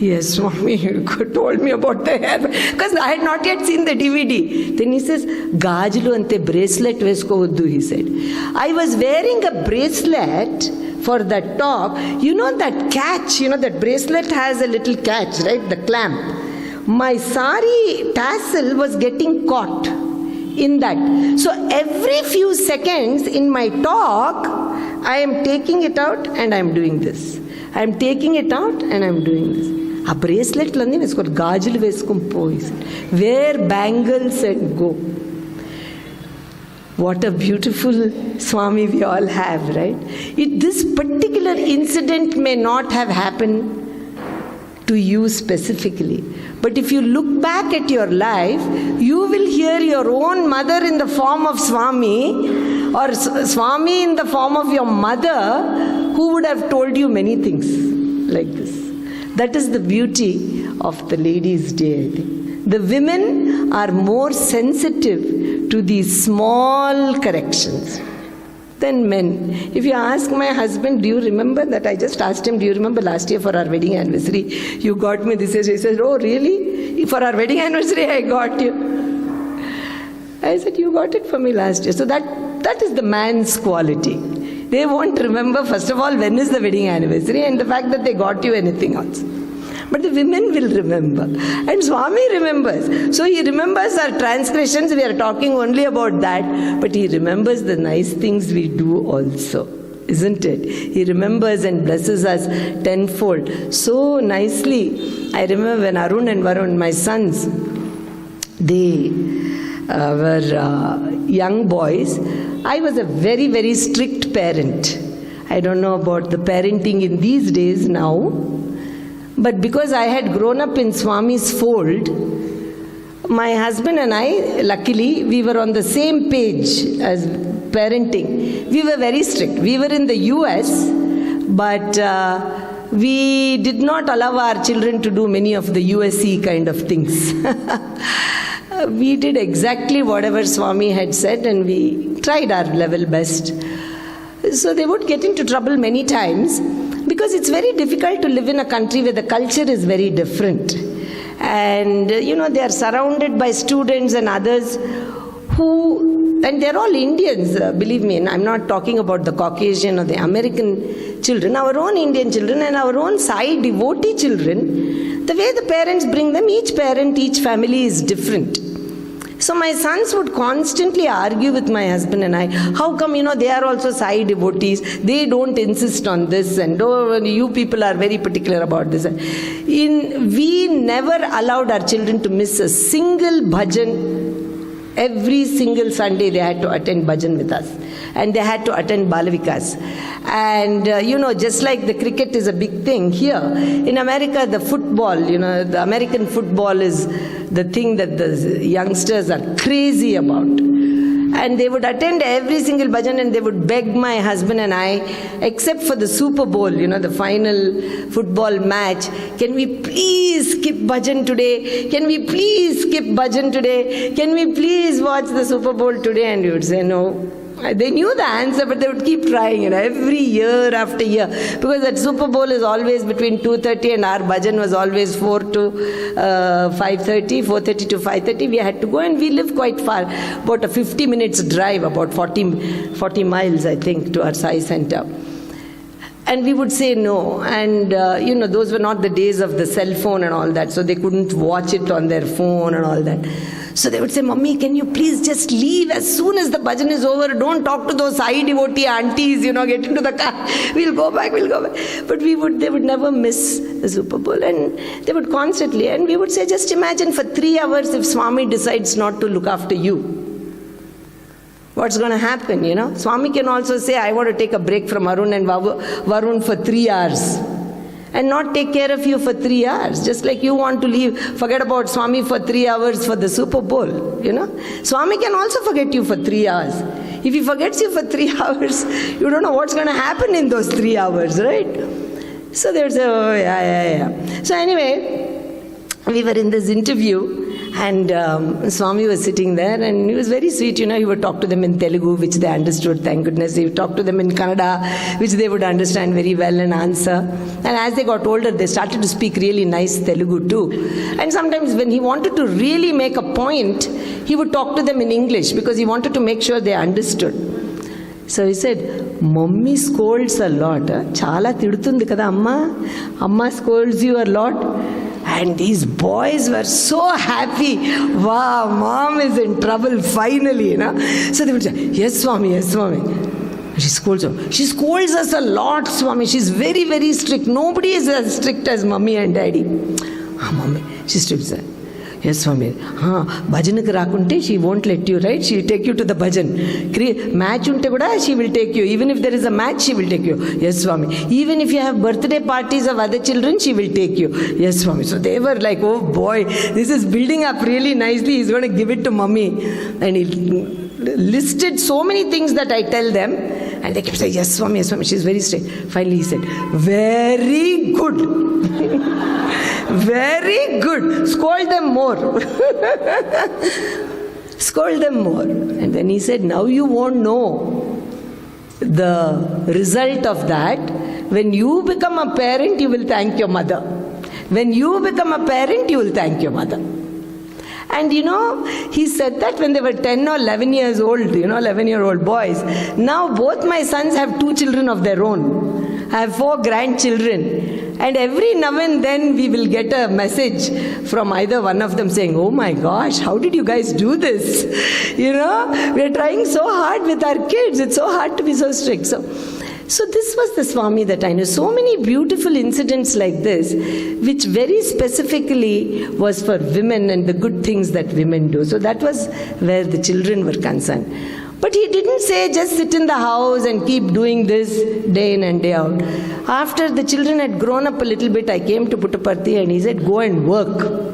Yes, Swami, you told me about the hair. Because I had not yet seen the DVD. Then he says, Gajulu ante bracelet veskovoddu, he said. I was wearing a bracelet for that talk. That catch, that bracelet has a little catch, right? The clamp. My sari tassel was getting caught in that. So every few seconds in my talk, I am taking it out and I am doing this. I am taking it out and I am doing this. A bracelet landi vesko gajulu veskum po. Wear bangles and go. What a beautiful Swami we all have, right? This particular incident may not have happened to you specifically. But if you look back at your life, you will hear your own mother in the form of Swami or Swami in the form of your mother who would have told you many things like this. That is the beauty of the Ladies' Day, I think. The women are more sensitive to these small corrections than men. If you ask my husband, do you remember that? I just asked him, do you remember last year for our wedding anniversary, you got me this? He says, oh really? for our wedding anniversary I got you. I said, you got it for me last year. So that is the man's quality. They won't remember, first of all, when is the wedding anniversary and the fact that they got you anything else. But the women will remember. And Swami remembers. So he remembers our transgressions. We are talking only about that. But he remembers the nice things we do also. Isn't it? He remembers and blesses us tenfold. So nicely. I remember when Arun and Varun, my sons, they were young boys. I was a very, very strict parent. I don't know about the parenting in these days now. But because I had grown up in Swami's fold, my husband and I, luckily, we were on the same page as parenting. We were very strict. We were in the US, but we did not allow our children to do many of the USC kind of things. We did exactly whatever Swami had said, and we tried our level best. So they would get into trouble many times, because it's very difficult to live in a country where the culture is very different. And, they are surrounded by students and others and they're all Indians, believe me, and I'm not talking about the Caucasian or the American children, our own Indian children and our own Sai devotee children. The way the parents bring them, each parent, each family is different. So my sons would constantly argue with my husband and I, how come, they are also Sai devotees, they don't insist on this, and you people are very particular about this. We never allowed our children to miss a single bhajan. Every single Sunday they had to attend bhajan with us, and they had to attend Balavikas. And just like the cricket is a big thing here, in America the football, the American football is the thing that the youngsters are crazy about. And they would attend every single bhajan and they would beg my husband and I, except for the Super Bowl, the final football match, can we please skip bhajan today? Can we please skip bhajan today? Can we please watch the Super Bowl today? And we would say no. They knew the answer, but they would keep trying, every year after year. Because that Super Bowl is always between 2:30 and our bhajan was always 4 to 5:30, 4:30 to 5:30. We had to go, and we live quite far, about a 50 minutes drive, about 40 miles, I think, to our Sai center. And we would say no. And, those were not the days of the cell phone and all that, so they couldn't watch it on their phone and all that. So they would say, Mummy, can you please just leave as soon as the bhajan is over? Don't talk to those Sai devotee aunties, get into the car. We'll go back. But they would never miss the Super Bowl. And they would constantly, and we would say, just imagine for 3 hours if Swami decides not to look after you. What's going to happen, Swami can also say, I want to take a break from Arun and Varun for 3 hours. And not take care of you for 3 hours. Just like you want to leave, forget about Swami for 3 hours for the Super Bowl, Swami can also forget you for 3 hours. If he forgets you for 3 hours, you don't know what's going to happen in those 3 hours, right? So they would say, oh, yeah. So anyway, we were in this interview, and Swami was sitting there, and he was very sweet, he would talk to them in Telugu, which they understood, thank goodness. He would talk to them in Kannada, which they would understand very well and answer. And as they got older, they started to speak really nice Telugu too. And sometimes when he wanted to really make a point, he would talk to them in English, because he wanted to make sure they understood. So he said, Mummy scolds a lot. Chala tidutundi kada amma? Amma scolds you a lot? And these boys were so happy. Wow, Mom is in trouble finally, So they would say, yes, Swami. She scolds us a lot, Swami. She's very, very strict. Nobody is as strict as Mummy and Daddy. Mummy, she's strict. Yes, Swami. Bhajanak rakunte, she won't let you, right? She'll take you to the bhajan. Match unte kuda, she will take you. Even if there is a match, she will take you. Yes, Swami. Even if you have birthday parties of other children, she will take you. Yes, Swami. So they were like, oh boy, this is building up really nicely. He's going to give it to Mummy. And he listed so many things that I tell them. And they kept saying, yes, Swami, she's very strict. Finally he said, very good. Very good. Scold them more. Scold them more. And then he said, now you won't know the result of that. When you become a parent, you will thank your mother. When you become a parent, you will thank your mother. And he said that when they were 10 or 11 years old, 11-year-old boys. Now both my sons have 2 children of their own. I have 4 grandchildren. And every now and then we will get a message from either one of them saying, oh my gosh, how did you guys do this? We are trying so hard with our kids. It's so hard to be so strict. So this was the Swami that I know. So many beautiful incidents like this, which very specifically was for women and the good things that women do. So that was where the children were concerned. But he didn't say just sit in the house and keep doing this day in and day out. After the children had grown up a little bit, I came to Puttaparthi and he said, go and work.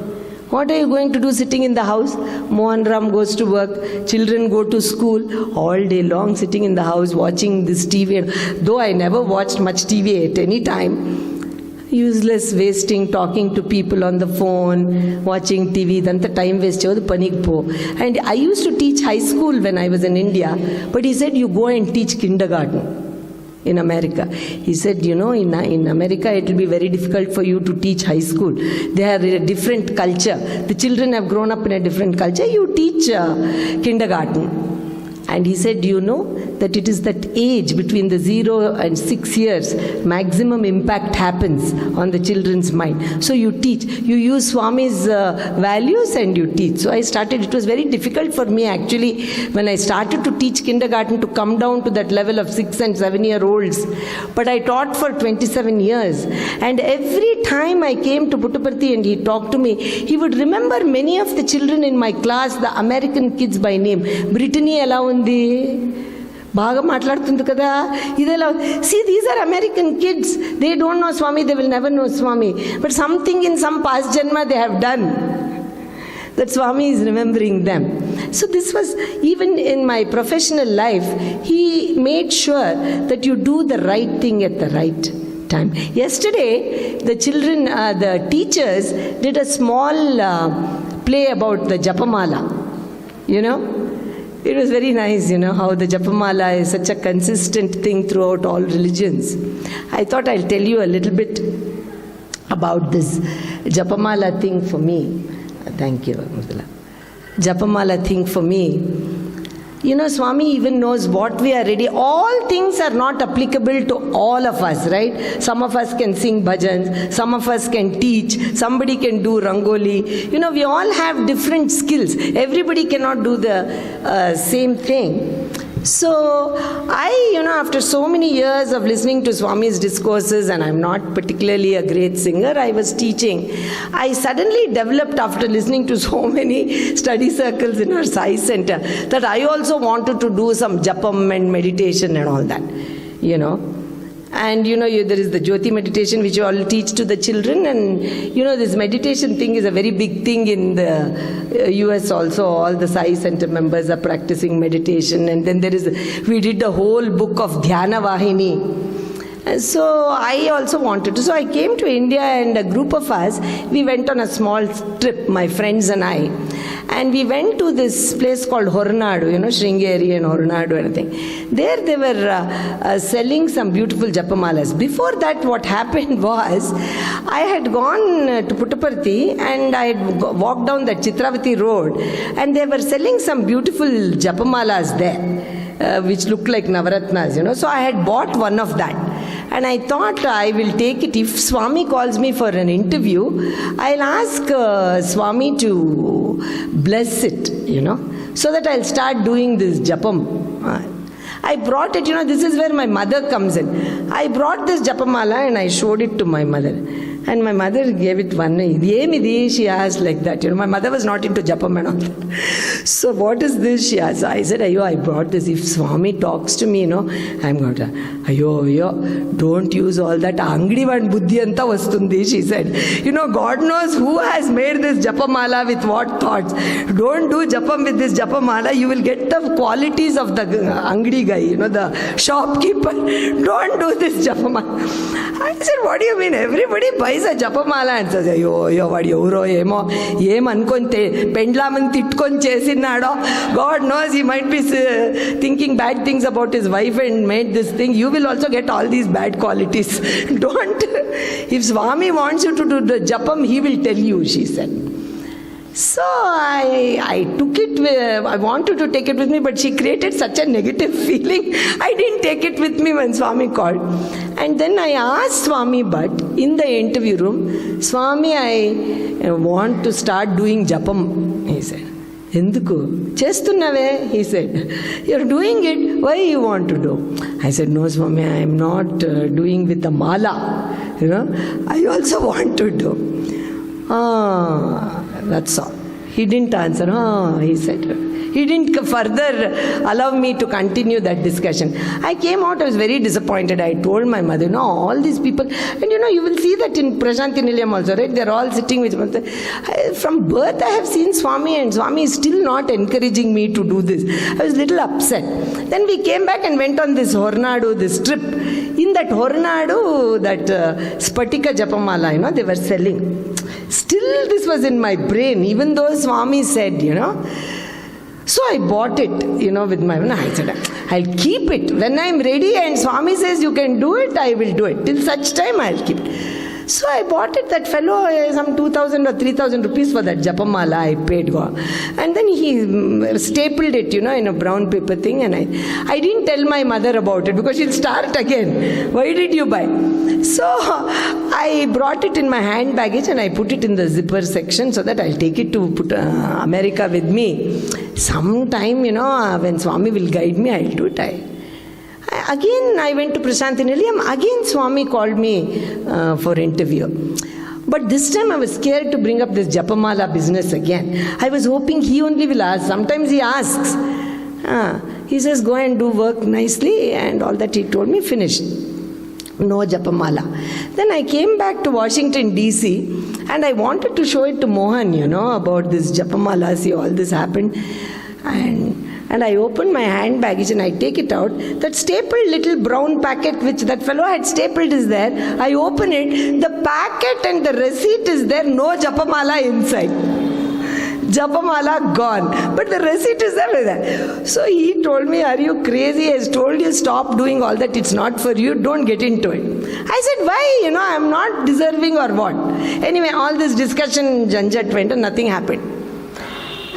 What are you going to do sitting in the house? Mohan Ram goes to work, children go to school, all day long sitting in the house watching this TV. Though I never watched much TV at any time, useless, wasting, talking to people on the phone, watching TV, danta time waste chodu panik po. And I used to teach high school when I was in India, but he said, you go and teach kindergarten. In America. He said, in America it will be very difficult for you to teach high school. They have a different culture. The children have grown up in a different culture. You teach kindergarten. And he said, that it is that age between the 0 and 6 years, maximum impact happens on the children's mind. So you teach. You use Swami's values and you teach. So I started. It was very difficult for me actually when I started to teach kindergarten to come down to that level of 6 and 7-year-olds. But I taught for 27 years. And every time I came to Puttaparthi and he talked to me, he would remember many of the children in my class, the American kids by name. Brittany ela undi, బాగా మాట్లాడుతుంది కదా ఇదేలా. See, these are American kids. They don't know Swami. They will never know Swami. But something in some past janma they have done, that Swami is remembering them. So this was, even in my professional life, he made sure that you do the right thing at the right time. Yesterday, the children, the teachers did a small play about the Japamala. It was very nice, how the Japamala is such a consistent thing throughout all religions. I thought I'll tell you a little bit about this Japamala thing for me. Thank you, Mudala. Japamala thing for me. Swami even knows what we are ready. All things are not applicable to all of us, right? Some of us can sing bhajans, some of us can teach, somebody can do rangoli. We all have different skills. Everybody cannot do the same thing. So I, after so many years of listening to Swami's discourses, and I'm not particularly a great singer, I was teaching. I suddenly developed, after listening to so many study circles in our Sai Center, that I also wanted to do some japam and meditation and all that, And there is the Jyothi meditation which you all teach to the children, and this meditation thing is a very big thing in the US also. All the Sai Center members are practicing meditation, and then we did a whole book of Dhyana Vahini. And so I also wanted to. So I came to India, and a group of us, we went on a small trip, my friends and I. And we went to this place called Horanadu, Sringeri and Horanadu and everything. There they were selling some beautiful Japamalas. Before that, what happened was, I had gone to Puttaparthi and I had walked down the Chitravati road, and they were selling some beautiful Japamalas there, which looked like Navaratnas, So I had bought one of that. And I thought I will take it. If Swami calls me for an interview, I'll ask Swami to bless it, so that I'll start doing this japam. I brought it, this is where my mother comes in. I brought this japamala and I showed it to my mother. And my mother gave it one. She asked like that. My mother was not into japam and all that. So what is this? She asked. I said, I brought this. If Swami talks to me, I'm going to, don't use all that. Angri van buddhi anta vastundi, she said. God knows who has made this japamala with what thoughts. Don't do japam with this japamala. You will get the qualities of the angri guy, the shopkeeper. Don't do this japamala. I said, what do you mean? Everybody buys why is a japamala? And says, yo, what euro, emo, ankonte, pendlaman titkon chesinado. God knows he might be thinking bad things about his wife and made this thing. You will also get all these bad qualities. Don't. If Swami wants you to do the japam, he will tell you, she said. So I took it, I wanted to take it with me, but she created such a negative feeling. I didn't take it with me when Swami called. And then I asked Swami, but in the interview room, Swami, I want to start doing japam, he said. Enduku? Chestunnave, he said. You're doing it, why you want to do? I said, no Swami, I am not doing with the mala. I also want to do. That's all. He didn't answer. He said. He didn't further allow me to continue that discussion. I came out, I was very disappointed. I told my mother, all these people, and you will see that in Prasanthi Nilayam also, right? They're all sitting with from birth I have seen Swami, and Swami is still not encouraging me to do this. I was a little upset. Then we came back and went on this Hornadu, this trip. In that Hornadu, that Spatika Japamala, they were selling. Still this was in my brain, even though Swami said, So I bought it, with my, I said, I'll keep it. When I'm ready and Swami says you can do it, I will do it. Till such time I'll keep it. So I bought it, that fellow, some 2,000 or 3,000 rupees for that japamala I paid. And then he stapled it, in a brown paper thing. And I didn't tell my mother about it because she'll start again. Why did you buy? So I brought it in my hand baggage and I put it in the zipper section so that I'll take it to America with me. Sometime, when Swami will guide me, I'll do it. Again, I went to Prasanthi Nilayam. Again, Swami called me for interview. But this time I was scared to bring up this Japamala business again. I was hoping he only will ask. Sometimes he asks. He says, go and do work nicely, and all that he told me, finished. No Japamala. Then I came back to Washington, D.C., and I wanted to show it to Mohan, about this Japamala. See, all this happened. And I opened my hand baggage and I take it out. That stapled little brown packet which that fellow had stapled is there. I open it. The packet and the receipt is there. No Japamala inside. Japamala gone. But the receipt is there. So he told me, are you crazy? He has told you stop doing all that. It's not for you. Don't get into it. I said, why? I'm not deserving or what? Anyway, all this discussion, janjat went and nothing happened.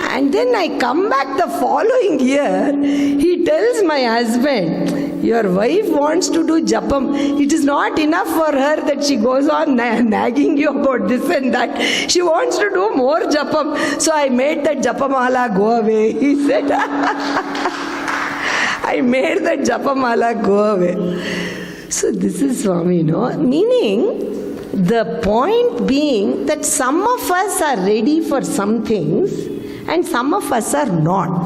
And then I come back the following year, he tells my husband, your wife wants to do japam. It is not enough for her that she goes on nagging you about this and that. She wants to do more japam. So I made that japamala go away. He said, I made that japamala go away. So this is Swami, Meaning, the point being that some of us are ready for some things, and some of us are not.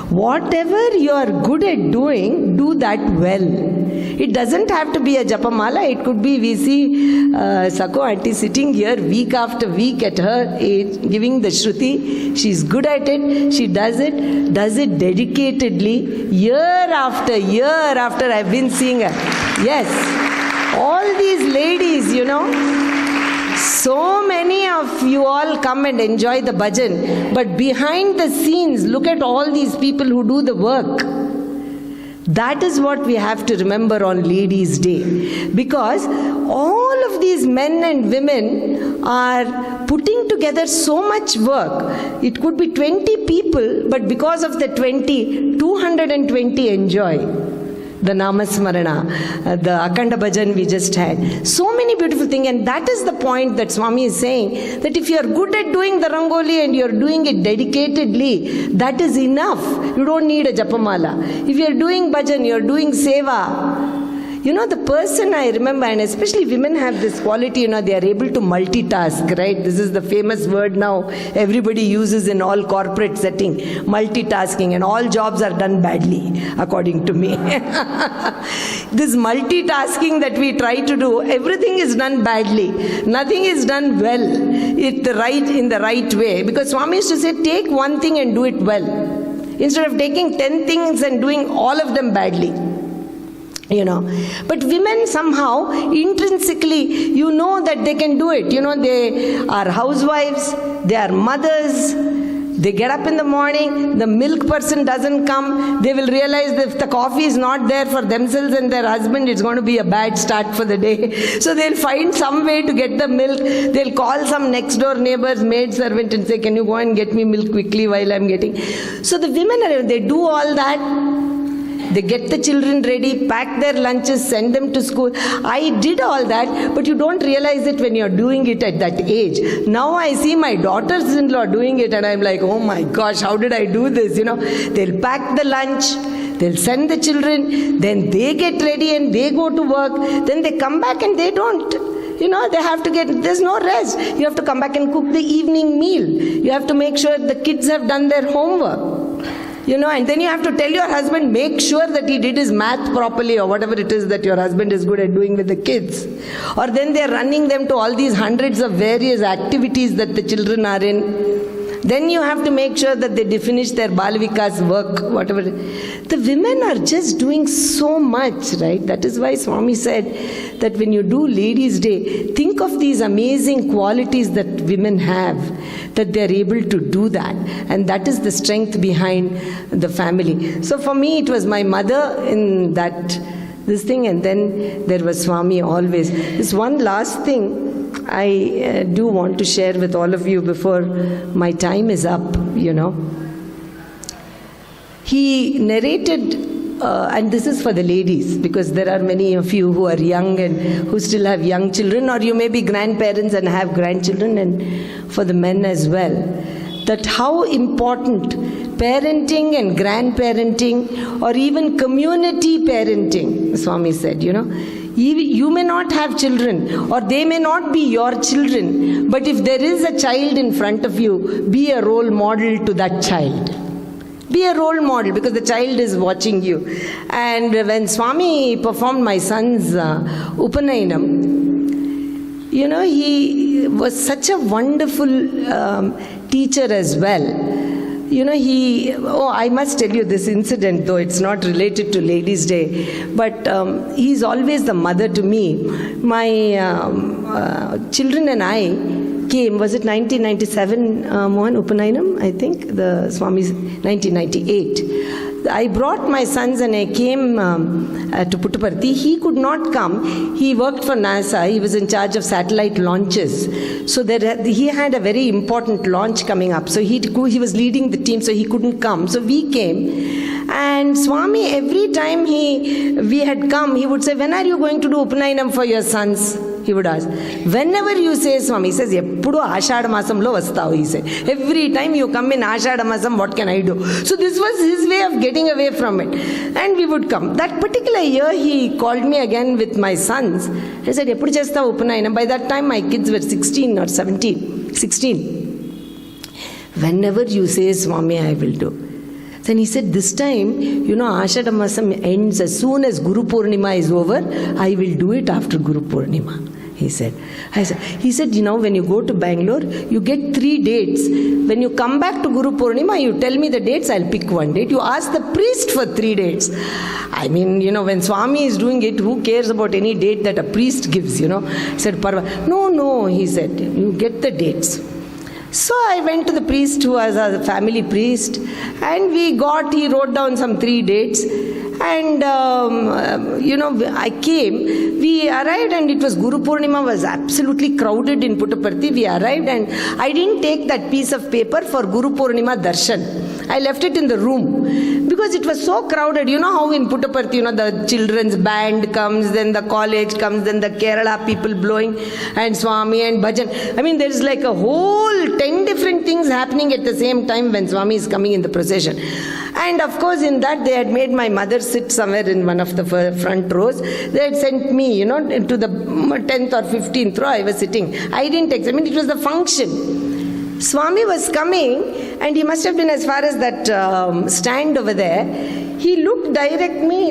Whatever you are good at doing, do that well. It doesn't have to be a japamala. It could be, we see Sako auntie sitting here week after week at her age, giving the Shruti. She's good at it. She does it dedicatedly. Year after I've been seeing her. Yes. All these ladies, so many of you all come and enjoy the bhajan, but behind the scenes, look at all these people who do the work. That is what we have to remember on Ladies' Day. Because all of these men and women are putting together so much work. It could be 20 people, but because of the 20, 220 enjoy. The Namasmarana, the Akhanda Bhajan we just had. So many beautiful things, and that is the point that Swami is saying, that if you are good at doing the Rangoli and you are doing it dedicatedly, that is enough. You don't need a Japamala. If you are doing Bhajan, you are doing Seva. The person I remember, and especially women have this quality, they are able to multitask, right? This is the famous word now everybody uses in all corporate setting, multitasking, and all jobs are done badly, according to me. This multitasking that we try to do, everything is done badly. Nothing is done well, in the right way. Because Swami used to say, take one thing and do it well, instead of taking 10 things and doing all of them badly. But women somehow intrinsically, that they can do it. They are housewives, they are mothers. They get up in the morning, the milk person doesn't come, they will realize that if the coffee is not there for themselves and their husband, it's going to be a bad start for the day. So they'll find some way to get the milk. They'll call some next door neighbor's maid servant and say, can you go and get me milk quickly while I'm getting. So the women, they do all that. They get the children ready, pack their lunches, send them to school. I did all that, but you don't realize it when you're doing it at that age. Now I see my daughters-in-law doing it and I'm like, oh my gosh, how did I do this? They'll pack the lunch, they'll send the children, then they get ready and they go to work, then they come back and they don't. They have to there's no rest. You have to come back and cook the evening meal. You have to make sure the kids have done their homework. And then you have to tell your husband, make sure that he did his math properly or whatever it is that your husband is good at doing with the kids. Or then they're running them to all these hundreds of various activities that the children are in. Then you have to make sure that they finish their Balvika's work, whatever. The women are just doing so much, right? That is why Swami said that when you do Ladies' Day, think of these amazing qualities that women have, that they are able to do that. And that is the strength behind the family. So for me, it was my mother in this thing, and then there was Swami always. This one last thing I do want to share with all of you before my time is up, He narrated, and this is for the ladies, because there are many of you who are young and who still have young children, or you may be grandparents and have grandchildren, and for the men as well, that how important parenting and grandparenting or even community parenting, Swami said, you may not have children or they may not be your children, but if there is a child in front of you, be a role model to that child. Be a role model because the child is watching you. And when Swami performed my son's Upanayanam, he was such a wonderful teacher as well. I must tell you this incident, though it's not related to Ladies' Day, but he's always the mother to me. My children and I came, was it 1997, Mohan Upanayanam? I think the Swami's 1998. I brought my sons and I came to Puttaparthi. He could not come. He worked for NASA. He was in charge of satellite launches. So he had a very important launch coming up. So he was leading the team, so he couldn't come. So we came. And Swami, every time we had come, he would say, when are you going to do Upanayanam for your sons? He would ask. Whenever you say, Swami, he says, Eppudu Ashada Masamlo vastao, he said. Every time you come in Ashada Masam, what can I do? So this was his way of getting away from it. And we would come. That particular year, he called me again with my sons. He said, Eppudu chesta Upanayanam. By that time, my kids were 16 or 17. 16. Whenever you say, Swami, I will do. Then he said, this time, Ashada Masam ends as soon as Guru Purnima is over, I will do it after Guru Purnima, he said. He said, when you go to Bangalore, you get 3 dates. When you come back to Guru Purnima, you tell me the dates, I'll pick one date. You ask the priest for 3 dates. I mean, when Swami is doing it, who cares about any date that a priest gives, He said, Parva. No, he said, you get the dates. So I went to the priest who was a family priest, and he wrote down some 3 dates. And, I came, we arrived, and it was Guru Purnima was absolutely crowded in Puttaparthi. We arrived, and I didn't take that piece of paper for Guru Purnima Darshan. I left it in the room because it was so crowded. You know how in Puttaparthi, the children's band comes, then the college comes, then the Kerala people blowing, and Swami and Bhajan. I mean, there is like a whole 10 different things happening at the same time when Swami is coming in the procession. And of course, in that, they had made my mother sit somewhere in one of the front rows. They had sent me, to the 10th or 15th row. I was sitting. I didn't examine. It was the function. Swami was coming, and he must have been as far as that stand over there. He looked directly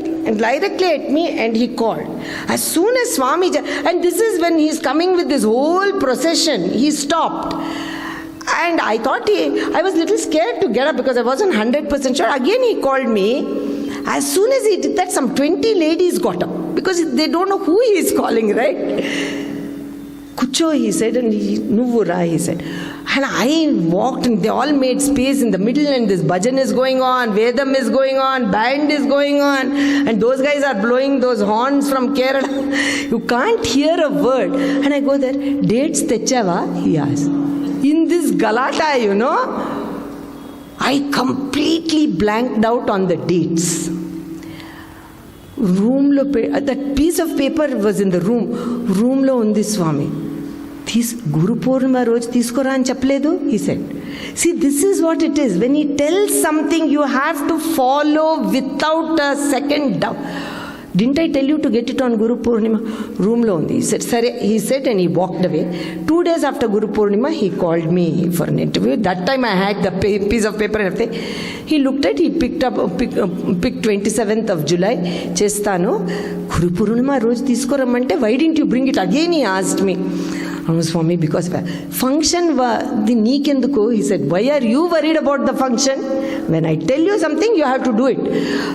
at me, and he called. As soon as Swami, and this is when he's coming with this whole procession, he stopped. And I thought I was a little scared to get up because I wasn't 100% sure. Again he called me. As soon as he did that, some 20 ladies got up because they don't know who he is calling, right? Kucho, he said, and Nuvura, he said. And I walked and they all made space in the middle, and this bhajan is going on, Vedam is going on, band is going on, and those guys are blowing those horns from Kerala. You can't hear a word. And I go there, dates techava? He asked. In this Galata, you know, I completely blanked out on the dates. Room lo, that piece of paper was in the room. Room lo undi Swami. This Guru Purnima Roj Tiskora ani chapledu, he said. See, this is what it is. When he tells something, you have to follow without a second doubt. Didn't I tell you to get it on Guru Purnima? Room lo undi. He said, Sare, he said, and he walked away. 2 days after Guru Purnima, he called me for an interview. That time I had the piece of paper and everything. He looked at, he picked 27th of July. Chestano, Guru Purnima Roj Tiskoramante, why didn't you bring it again? He asked me. Swami, because function the neekenduko, he said, why are you worried about the function? When I tell you something, you have to do it.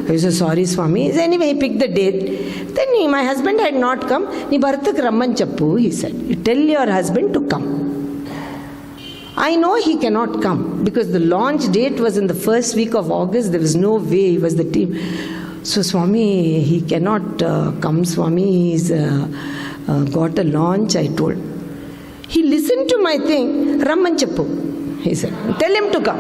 I said, sorry, Swami. Anyway, he picked the date. Then my husband had not come. Ni bharatak ramman chappu, he said. Tell your husband to come. I know he cannot come because the launch date was in the first week of August. There was no way, he was the team. So, Swami, he cannot come, Swami. He's got a launch, I told. He listened to my thing. Ramman chappu, he said. Tell him to come.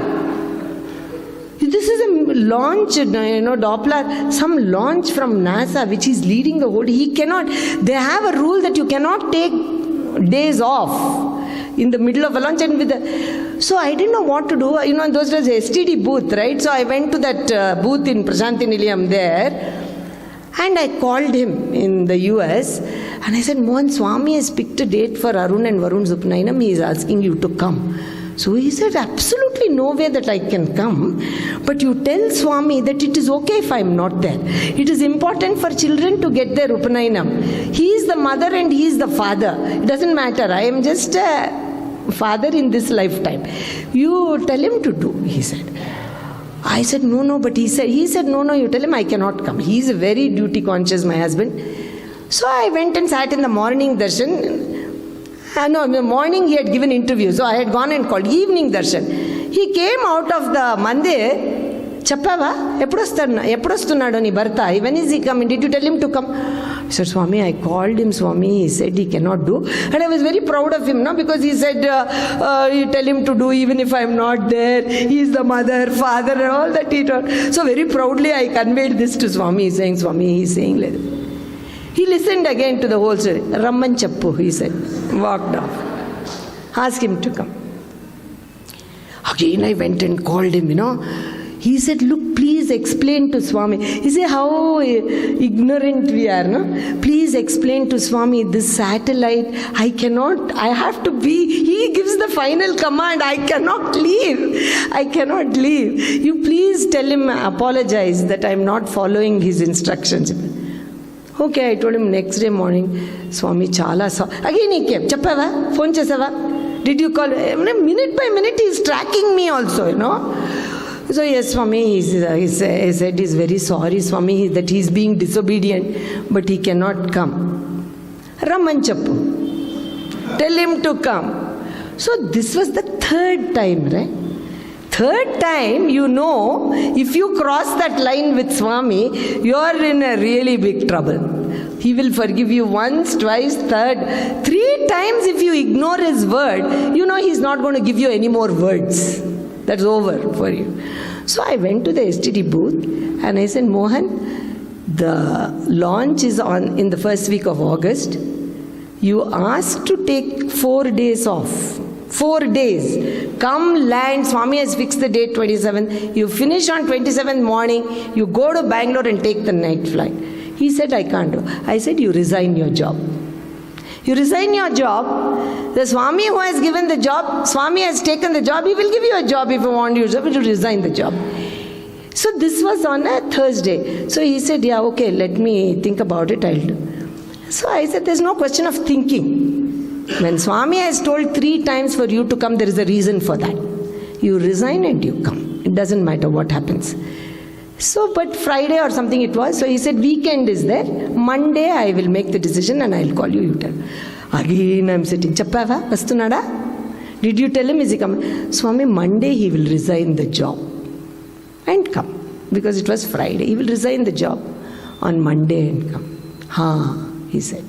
This is a launch, Doppler, some launch from NASA which is leading the whole. He cannot. They have a rule that you cannot take days off in the middle of a launch. And so I didn't know what to do. Those was a STD booth, right? So I went to that booth in Prashanti Nilayam there. And I called him in the US and I said, Mohan, Swami has picked a date for Arun and Varun's Upanayanam. He is asking you to come. So he said, absolutely no way that I can come. But you tell Swami that it is okay if I am not there. It is important for children to get their Upanayanam. He is the mother and he is the father. It doesn't matter. I am just a father in this lifetime. You tell him to do, he said. I said, no, but he said, no, you tell him I cannot come. He is very duty conscious, my husband. So I went and sat in the morning darshan. In the morning he had given interview. So I had gone and called evening darshan. He came out of the Mandir. Chappava, eppudostunnadu ni bharta. When is he coming? Did you tell him to come? I said, Swami, I called him, Swami. He said he cannot do. And I was very proud of him, because he said, you tell him to do even if I am not there. He is the mother, father, and all that he taught. So very proudly I conveyed this to Swami. He is saying, Swami, he is saying like that. He listened again to the whole story. Ramman chappu, he said. Walked off. Asked him to come. Again I went and called him, He said, look, please explain to Swami. He said, how ignorant we are, no? Please explain to Swami, this satellite, I have to be. He gives the final command, I cannot leave. You please tell him, apologize that I am not following his instructions. Okay, I told him next day morning, Swami, chala saw. Again he came, chappava, phone chesava. Did you call? Minute by minute he is tracking me also, So yes, Swami, he said he's very sorry, Swami, that he is being disobedient, but he cannot come. Ramman chappu. Tell him to come. So this was the third time, right? Third time, if you cross that line with Swami, you are in a really big trouble. He will forgive you once, twice, third. 3 times if you ignore his word, he's not going to give you any more words. That's over for you. So I went to the STD booth and I said, Mohan, the launch is in the first week of August. You asked to take 4 days off. 4 days. Come land. Swami has fixed the date 27th. You finish on 27th morning. You go to Bangalore and take the night flight. He said, I can't do. I said, you resign your job. You resign your job. The Swami who has given the job, Swami has taken the job. He will give you a job if you want your job. You resign the job. So this was on a Thursday. So he said, yeah, okay, let me think about it. I'll do. So I said, there's no question of thinking. When Swami has told 3 times for you to come, there is a reason for that. You resign and you come. It doesn't matter what happens. So, but Friday or something it was. So he said, weekend is there. Monday I will make the decision and I'll call you. You tell. Again I'm sitting. Chappava, vastunada? Did you tell him? Is he coming? Swami, Monday he will resign the job and come. Because it was Friday. He will resign the job on Monday and come. He said.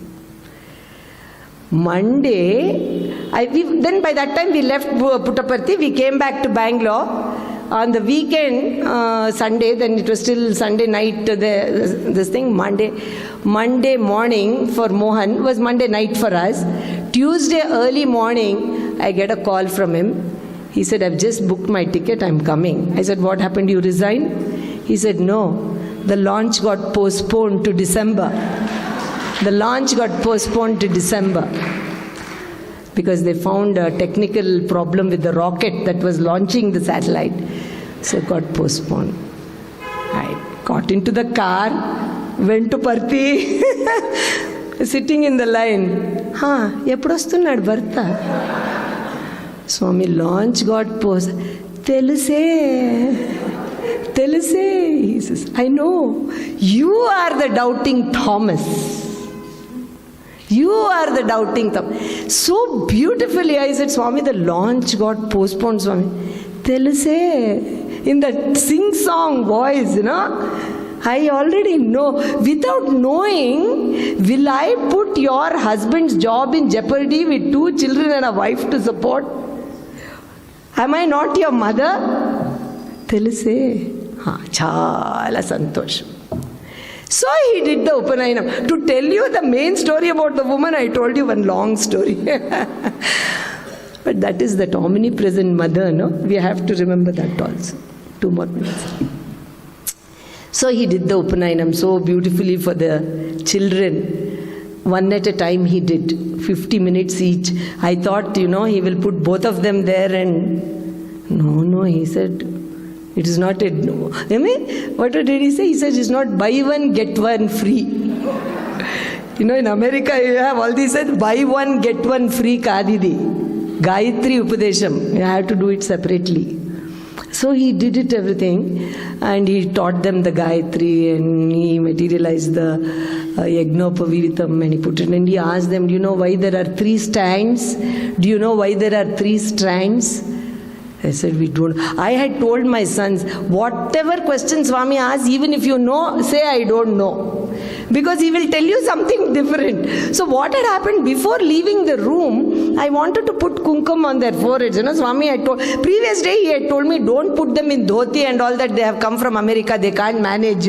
Monday, then by that time we left Puttaparthi. We came back to Bangalore. On the weekend, Sunday, then it was still Sunday night, this thing, Monday morning for Mohan was Monday night for us. Tuesday early morning, I get a call from him. He said, I've just booked my ticket, I'm coming. I said, what happened, you resigned? He said, no, the launch got postponed to December. The launch got postponed to December. Because they found a technical problem with the rocket that was launching the satellite. So it got postponed. I got into the car, went to Parthi, sitting in the line. Eppudostunnadu Bharta? Swami, launch got postponed. Teluse. He says, I know. You are the doubting Thomas. You are the doubting Thomas. So beautifully I said, Swami, the launch got postponed, Swami. Teluse, in that sing-song voice, I already know. Without knowing, will I put your husband's job in jeopardy with 2 children and a wife to support? Am I not your mother? Teluse, chala santosham. So he did the Upanayinam. To tell you the main story about the woman, I told you one long story. But that is that omnipresent mother, no? We have to remember that also. 2 more minutes. So he did the Upanayinam so beautifully for the children. One at a time he did. 50 minutes each. I thought, he will put both of them there and... No, he said... It is not a no. What did he say? He says it's not buy one, get one free. In America you have all these said buy one, get one free kadidi. Gayatri Upadesham. You have to do it separately. So he did it everything and he taught them the Gayatri and he materialized the Yajnapavitam and he put it and he asked them, do you know why there are 3 strands? Do you know why there are 3 strands? I said, we don't. I had told my sons, whatever question Swami asks, even if you know, say I don't know. Because he will tell you something different. So what had happened before leaving the room, I wanted to put kumkum on their foreheads. Swami had told, previous day he had told me, don't put them in dhoti and all that, they have come from America, they can't manage,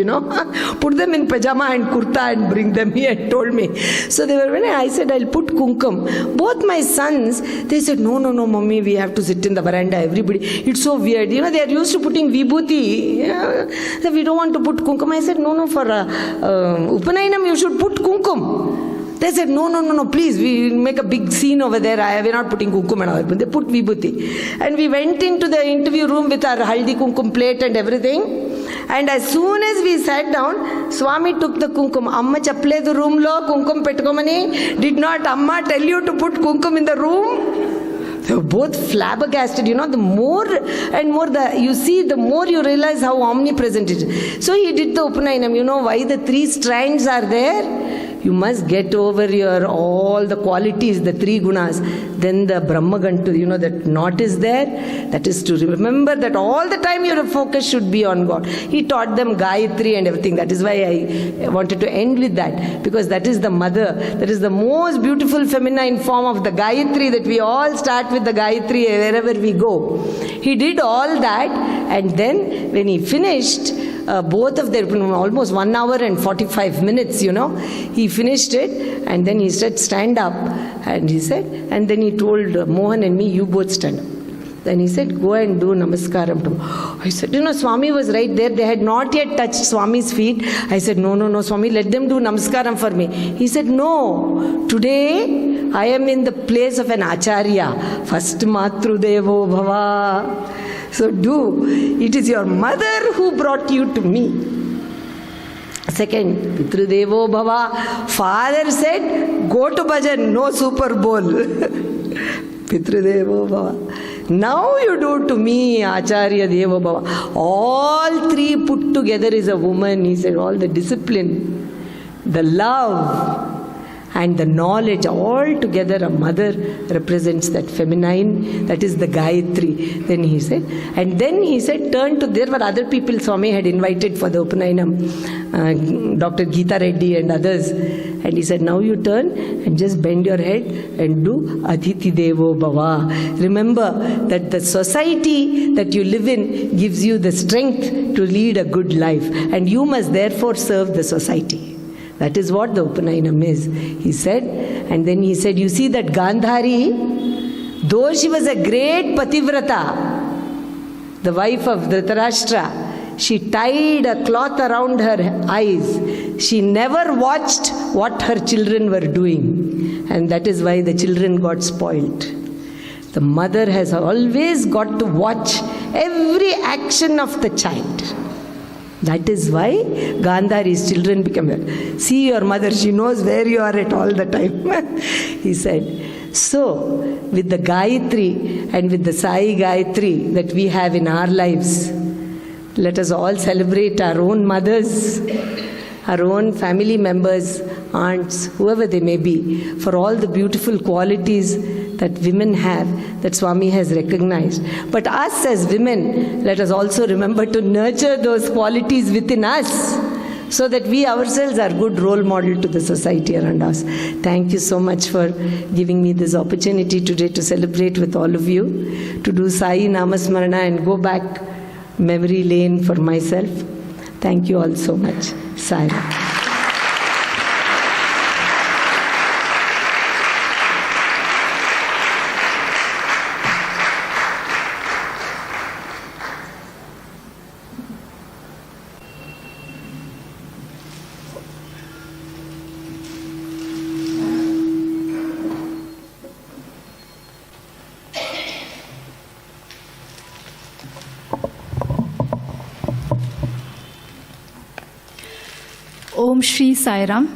Put them in pajama and kurta and bring them, he had told me. So they were, when I said, I'll put kumkum. Both my sons, they said, no, mommy, we have to sit in the veranda, everybody. It's so weird. They are used to putting vibhuti. We don't want to put kumkum. I said, no, for Upanayinam you should put kumkum. They said, no, please, we will make a big scene over there. We are not putting kumkum and all. But they put vibhuti. And we went into the interview room with our haldi kumkum plate and everything. And as soon as we sat down, Swami took the kumkum. Amma chappaledu room lo kumkum pettukomani. Did not Amma tell you to put kumkum in the room? They were both flabbergasted. The more and more you see, the more you realize how omnipresent it is. So he did the Upanayinam. Why the 3 strands are there? You must get over all the qualities, the 3 gunas. Then the Brahmagantu, that knot is there. That is to remember that all the time your focus should be on God. He taught them Gayatri and everything. That is why I wanted to end with that. Because that is the mother. That is the most beautiful feminine form of the Gayatri, that we all start with the Gayatri wherever we go. He did all that, and then when he finished, both of them, almost 1 hour and 45 minutes, he finished it, and then he said, stand up. And he said, and then he told Mohan and me, you both stand up. Then he said, go and do namaskaram to him. I said, Swami was right there. They had not yet touched Swami's feet. I said, no, Swami, let them do namaskaram for me. He said, no, today I am in the place of an acharya. First matru devo bhava. So it is your mother who brought you to me. Second, Pitrudevo Bhava. Father said, go to Bhajan, no Super Bowl. Pitrudevo Bhava. Now you do to me, Acharya Deva Bhava. All three put together is a woman. He said, all the discipline, the love, and the knowledge, all together a mother represents that feminine, that is the Gayatri. Then he said, turn to, there were other people Swami had invited for the Upanayinam, Dr. Geetha Reddy and others. And he said, now you turn and just bend your head and do Aditi Devo Bhava. Remember that the society that you live in gives you the strength to lead a good life. And you must therefore serve the society. That is what the Upanayinam is, he said. And then he said, you see that Gandhari, though she was a great Pativrata, the wife of Dhritarashtra, she tied a cloth around her eyes. She never watched what her children were doing. And that is why the children got spoiled. The mother has always got to watch every action of the child. That is why Gandhari's children become well. See your mother, she knows where you are at all the time. He said. So, with the Gayatri and with the Sai Gayatri that we have in our lives, let us all celebrate our own mothers, our own family members, aunts, whoever they may be, for all the beautiful qualities that women have, that Swami has recognized. But us as women, let us also remember to nurture those qualities within us, so that we ourselves are good role model to the society around us. Thank you so much for giving me this opportunity today to celebrate with all of you, to do Sai Namasmarana and go back memory lane for myself. Thank you all so much. Sai. Om Shri Sai Ram,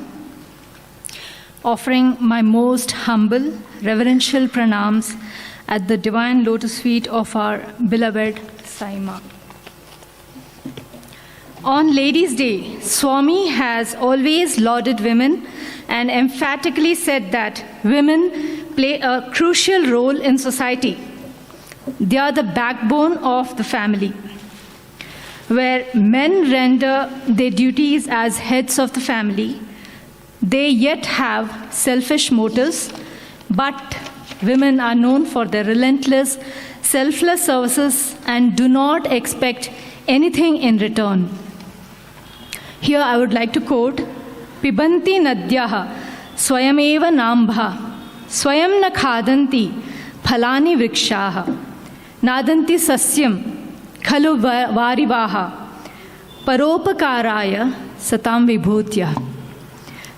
offering my most humble, reverential pranams at the divine lotus feet of our beloved Sai Ma. On Ladies' Day, Swami has always lauded women and emphatically said that women play a crucial role in society. They are the backbone of the family. Where men render their duties as heads of the family, they yet have selfish motives, but women are known for their relentless, selfless services and do not expect anything in return. Here I would like to quote, Pibanti nadyaha swayameva nambha swayam na khadanti phalani vrikshaha nadanti sasyam Khalu varivaha paropakaraya satam vibhutya.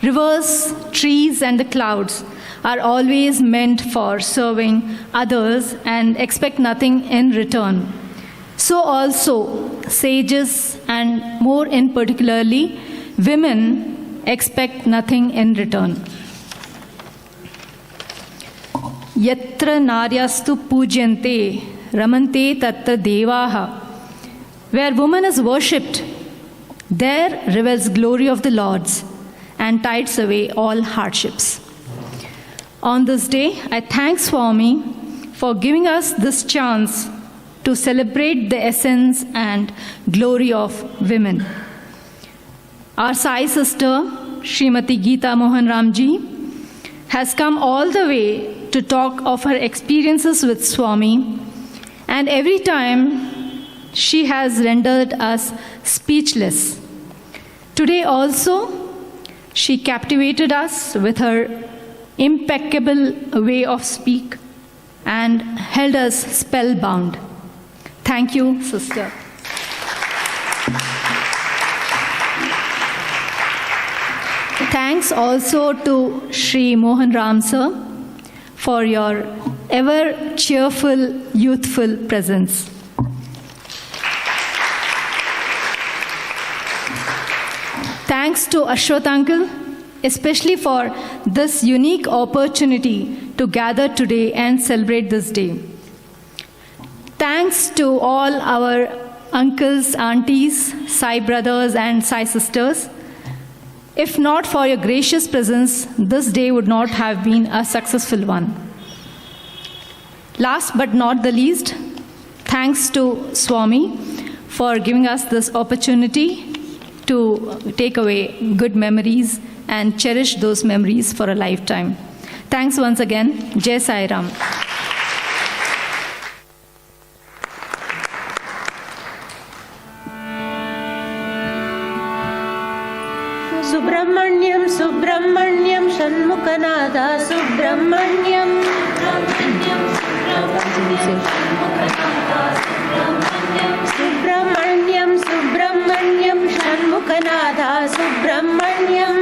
Rivers, trees and the clouds are always meant for serving others and expect nothing in return. So also sages and more in particularly women expect nothing in return. Yatra naryastu pujyante Ramante tatta devaha. Where woman is worshipped, there reveals glory of the Lord's and tides away all hardships. On this day, I thank Swami for giving us this chance to celebrate the essence and glory of women. Our Sai sister, Srimati Geetha Mohan Ram ji, has come all the way to talk of her experiences with Swami. And every time, she has rendered us speechless. Today also, she captivated us with her impeccable way of speak and held us spellbound. Thank you, sister. Thanks also to Sri Mohan Ram sir for your ever cheerful, youthful presence. Thanks to Ashwath uncle, especially for this unique opportunity to gather today and celebrate this day. Thanks to all our uncles, aunties, Sai brothers and Sai sisters. If not for your gracious presence, this day would not have been a successful one. Last but not the least, thanks to Swami for giving us this opportunity to take away good memories and cherish those memories for a lifetime. Thanks once again. Jai Sai Ram. Subramanyam, Subramanyam, Shanmukanada, Subramanyam. Subramanyam, Subramanyam, Shanmukanada, Subramanyam.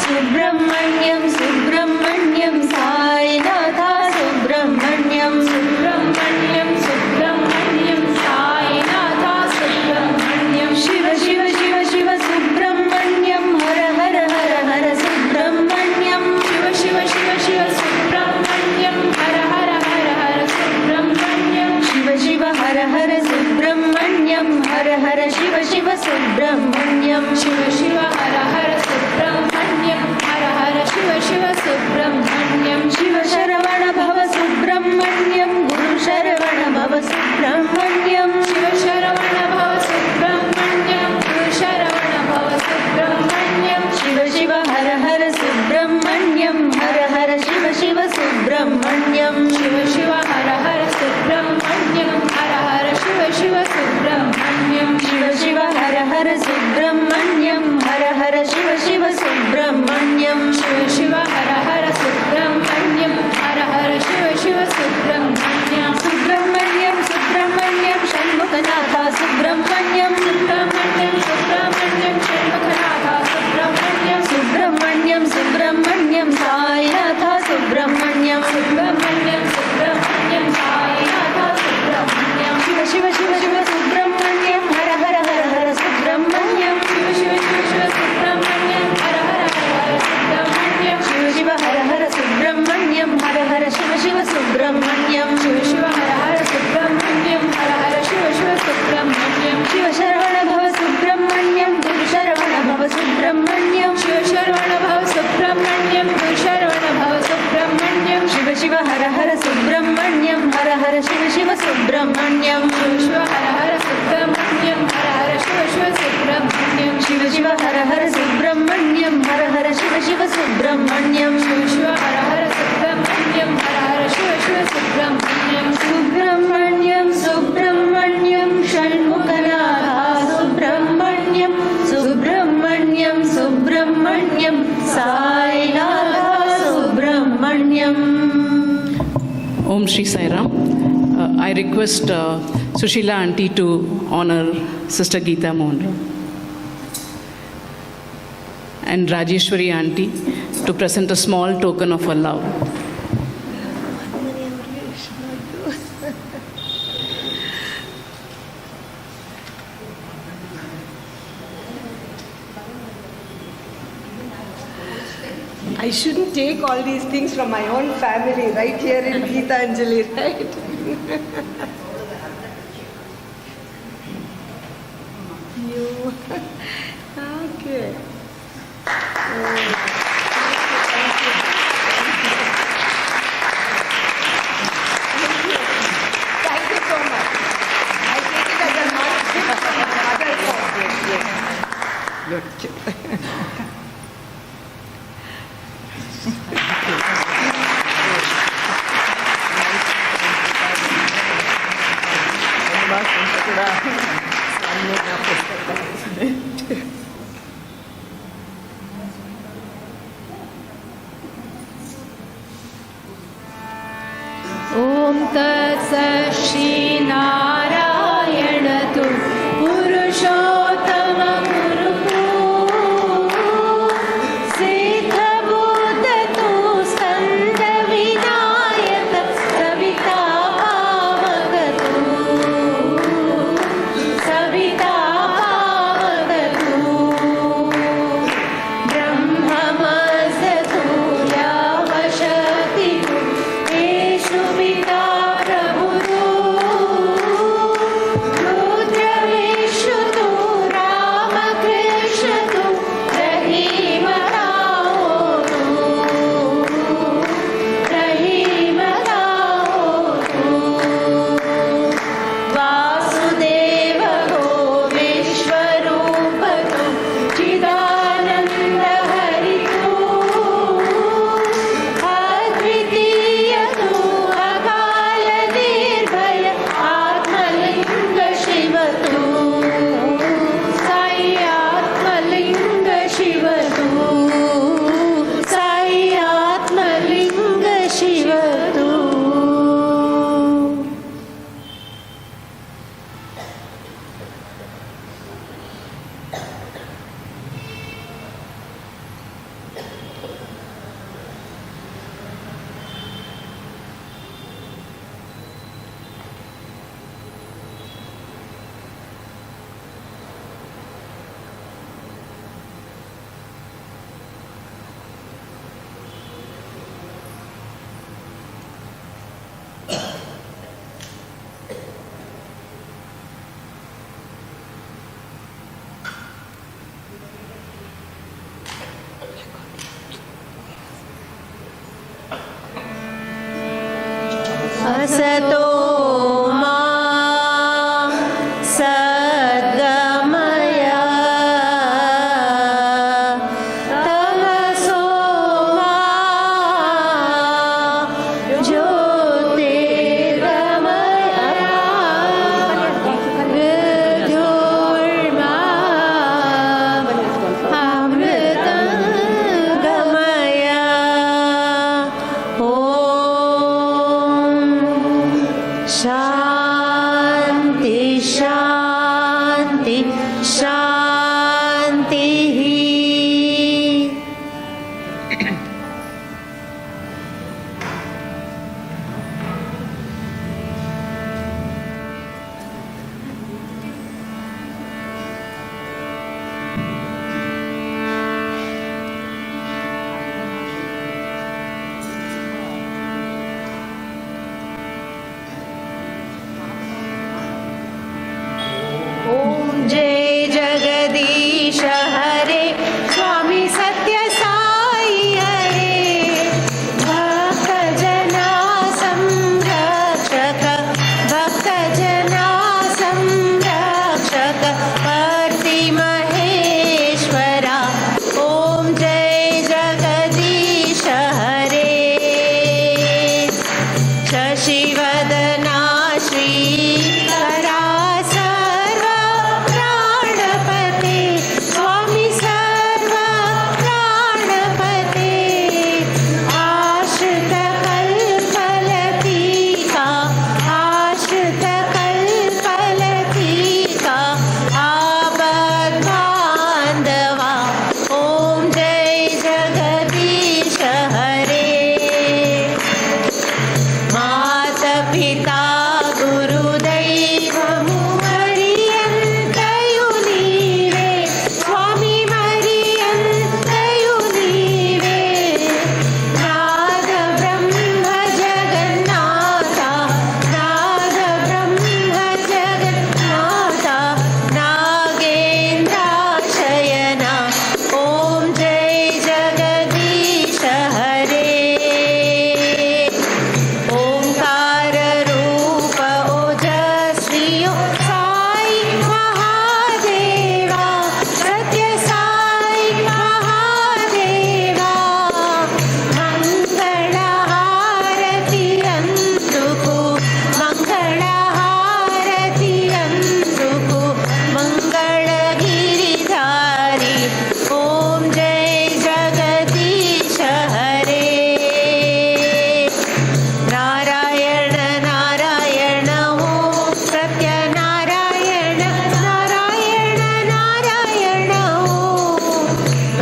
Subramanyam, Subramanyam, Sai Natha, Subramanyam. Subramanyam, Subramanyam, Sai Natha, Subramanyam. Shiva, Shiva, Shiva, Shiva, Subramanyam, Hara, Hara, Hara, Hara, Subramanyam. Shiva, Shiva, Shiva, Shiva, Subramanyam, Hara, Hara, Hara, Hara, Subramanyam. Shiva, Shiva, Hara, Hara, Subramanyam, Hara, Hara, Shiva, Shiva, Subramanyam. Shiva, Shiva, Hara, Hara, Subramanyam, Hara, Hara, Shiva, Shiva, Subramanyam. Shiva Sharavana Bhava Subramanyam, Guru Sharavana Bhava Subramanyam. Shiva Sharavana Bhava Subramanyam, Guru Sharavana Bhava Subramanyam. Shiva Shiva Hara Hara Subramanyam, Hara Hara Shiva Shiva Subramanyam. Shiva Shiva Hara Hara Subramanyam, Hara Hara Shiva Shiva Subramanyam. Shiva Shiva Hara Hara Subramanyam, Hara Hara Shiva Shiva Subramanyam. Shiva Shiva Hara Hara Subramanyam, Hara Hara Shiva Shiva Subramanyam. Subramanyam, Subramanyam, Shanmukanatha, Subramanyam. Subramanyam, Subramanyam, Shanmukanatha, Subramanyam. Subramanyam, Subramanyam, Sai Natha, Subramanyam. Subramanyam, Subramanyam, Sai Natha, Subramanyam. Shiva Shiva Shiva Shiva Subramanyam, Hara Hara Hara Hara Subramanyam. Shiva Shiva Shiva Shiva Subramanyam, Hara Hara Hara Hara Subramanyam. Shiva Shiva Hara Hara Subramanyam, Hara Hara Shiva Shiva Subramanyam. Shiva Shiva Hara Hara Subramanyam, Hara Hara Shiva Shiva Subramanyam. Shiva Sharavana Bhava Subramanyam, Guru Sharavana Bhava Subramanyam. Shiva Sharavana Bhava Subramanyam, Guru Sharavana Bhava Subramanyam. Shiva Shiva Hara Hara Subramanyam, Hara Hara Shiva Shiva Subramanyam. Shiva Shiva Hara Hara Subramanyam, Hara Hara Shiva Shiva Subramanyam. Shiva Shiva Hara Hara Subramanyam, Hara Hara Shiva Shiva Subramanyam. Shiva Shiva Hara Hara Subramanyam, Hara Hara Shiva Shiva Subramanyam. Subramanyam, Subramanyam, Shanmukanatha, Subramanyam. Subramanyam, Subramanyam, Sai Natha, Subramanyam. Om Shri Sai Ram. I request Sushila Aunty to honor Sister Geetha Mohan Ram and Rajeshwari Aunty to present a small token of her love. I shouldn't take all these things from my own family right here in Gitanjali, right? You. Okay. Thank you so much. I take it as a non-gift from my mother. Yes. Good. Om Tat Sat Shri Narayana Tu Purushottama Guru Siddha Buddha Tu Skanda Vinayaka Savita Pavaka Tu Savita Pavaka Tu Brahma Mazda Tu Yavasha असतो मा सद्गमय तमसो मा ज्योतिर्गमय विद्युर्मा अमृतं गमय ॐ शान्ति शान्ति शान्तिः। ॐ जय जगदीश हरे स्वामी सत्य साई हरे भक्तजना संरक्षक भक्तजना संरक्षक वर्ति महेश्वरा ॐ जय जगदीश हरे शशिवदना श्रीकरा सर्व प्राणपते स्वामी सर्व प्राणपते आश्रित कल्पलतिका आश्रित कल्पलतिका आपद्बान्धवा ॐ जय जगदीश हरे मातपिता गुरुदैवमु मरियन्तयु नीवे स्वामी मरियन्तयु नीवे नाद ब्रह्म जगन्नाथ नाद ब्रह्म जगन्नाथ नागेन्द्राशयना ॐ जय जगदीश हरे ओंकार रूप ओजस्वियो साई महादेवा सत्य साई महादेवा मंगलहारति अंतुकु मंगलहारति अंतुकु मंगलगिरिधारी ओम जय जगदीश हरे नारायण नारायण ओम सत्य नारायण नारायण नारायण ओम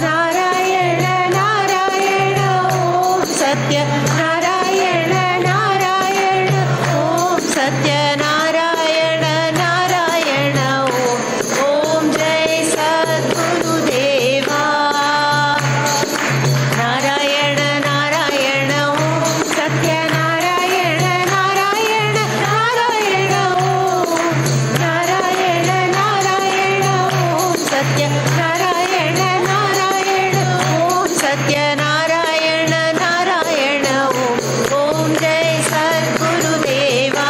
नारायण नारायण ओम सत्य नारायण नारायण ओम सत्य नारायण नारायण ओम जय सद्गुरुदेवा नारायण नारायण ओम सत्य नारायण नारायण नारायण ओम नारायण नारायण ओम सत्य नारायण नारायण ओम सत्य नारायण नारायण ओम जय सद्गुरुदेवा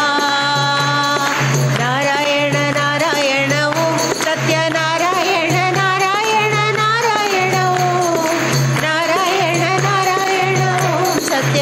नारायण नारायण ओम सत्य नारायण नारायण नारायण ओम नारायण नारायण ओम सत्य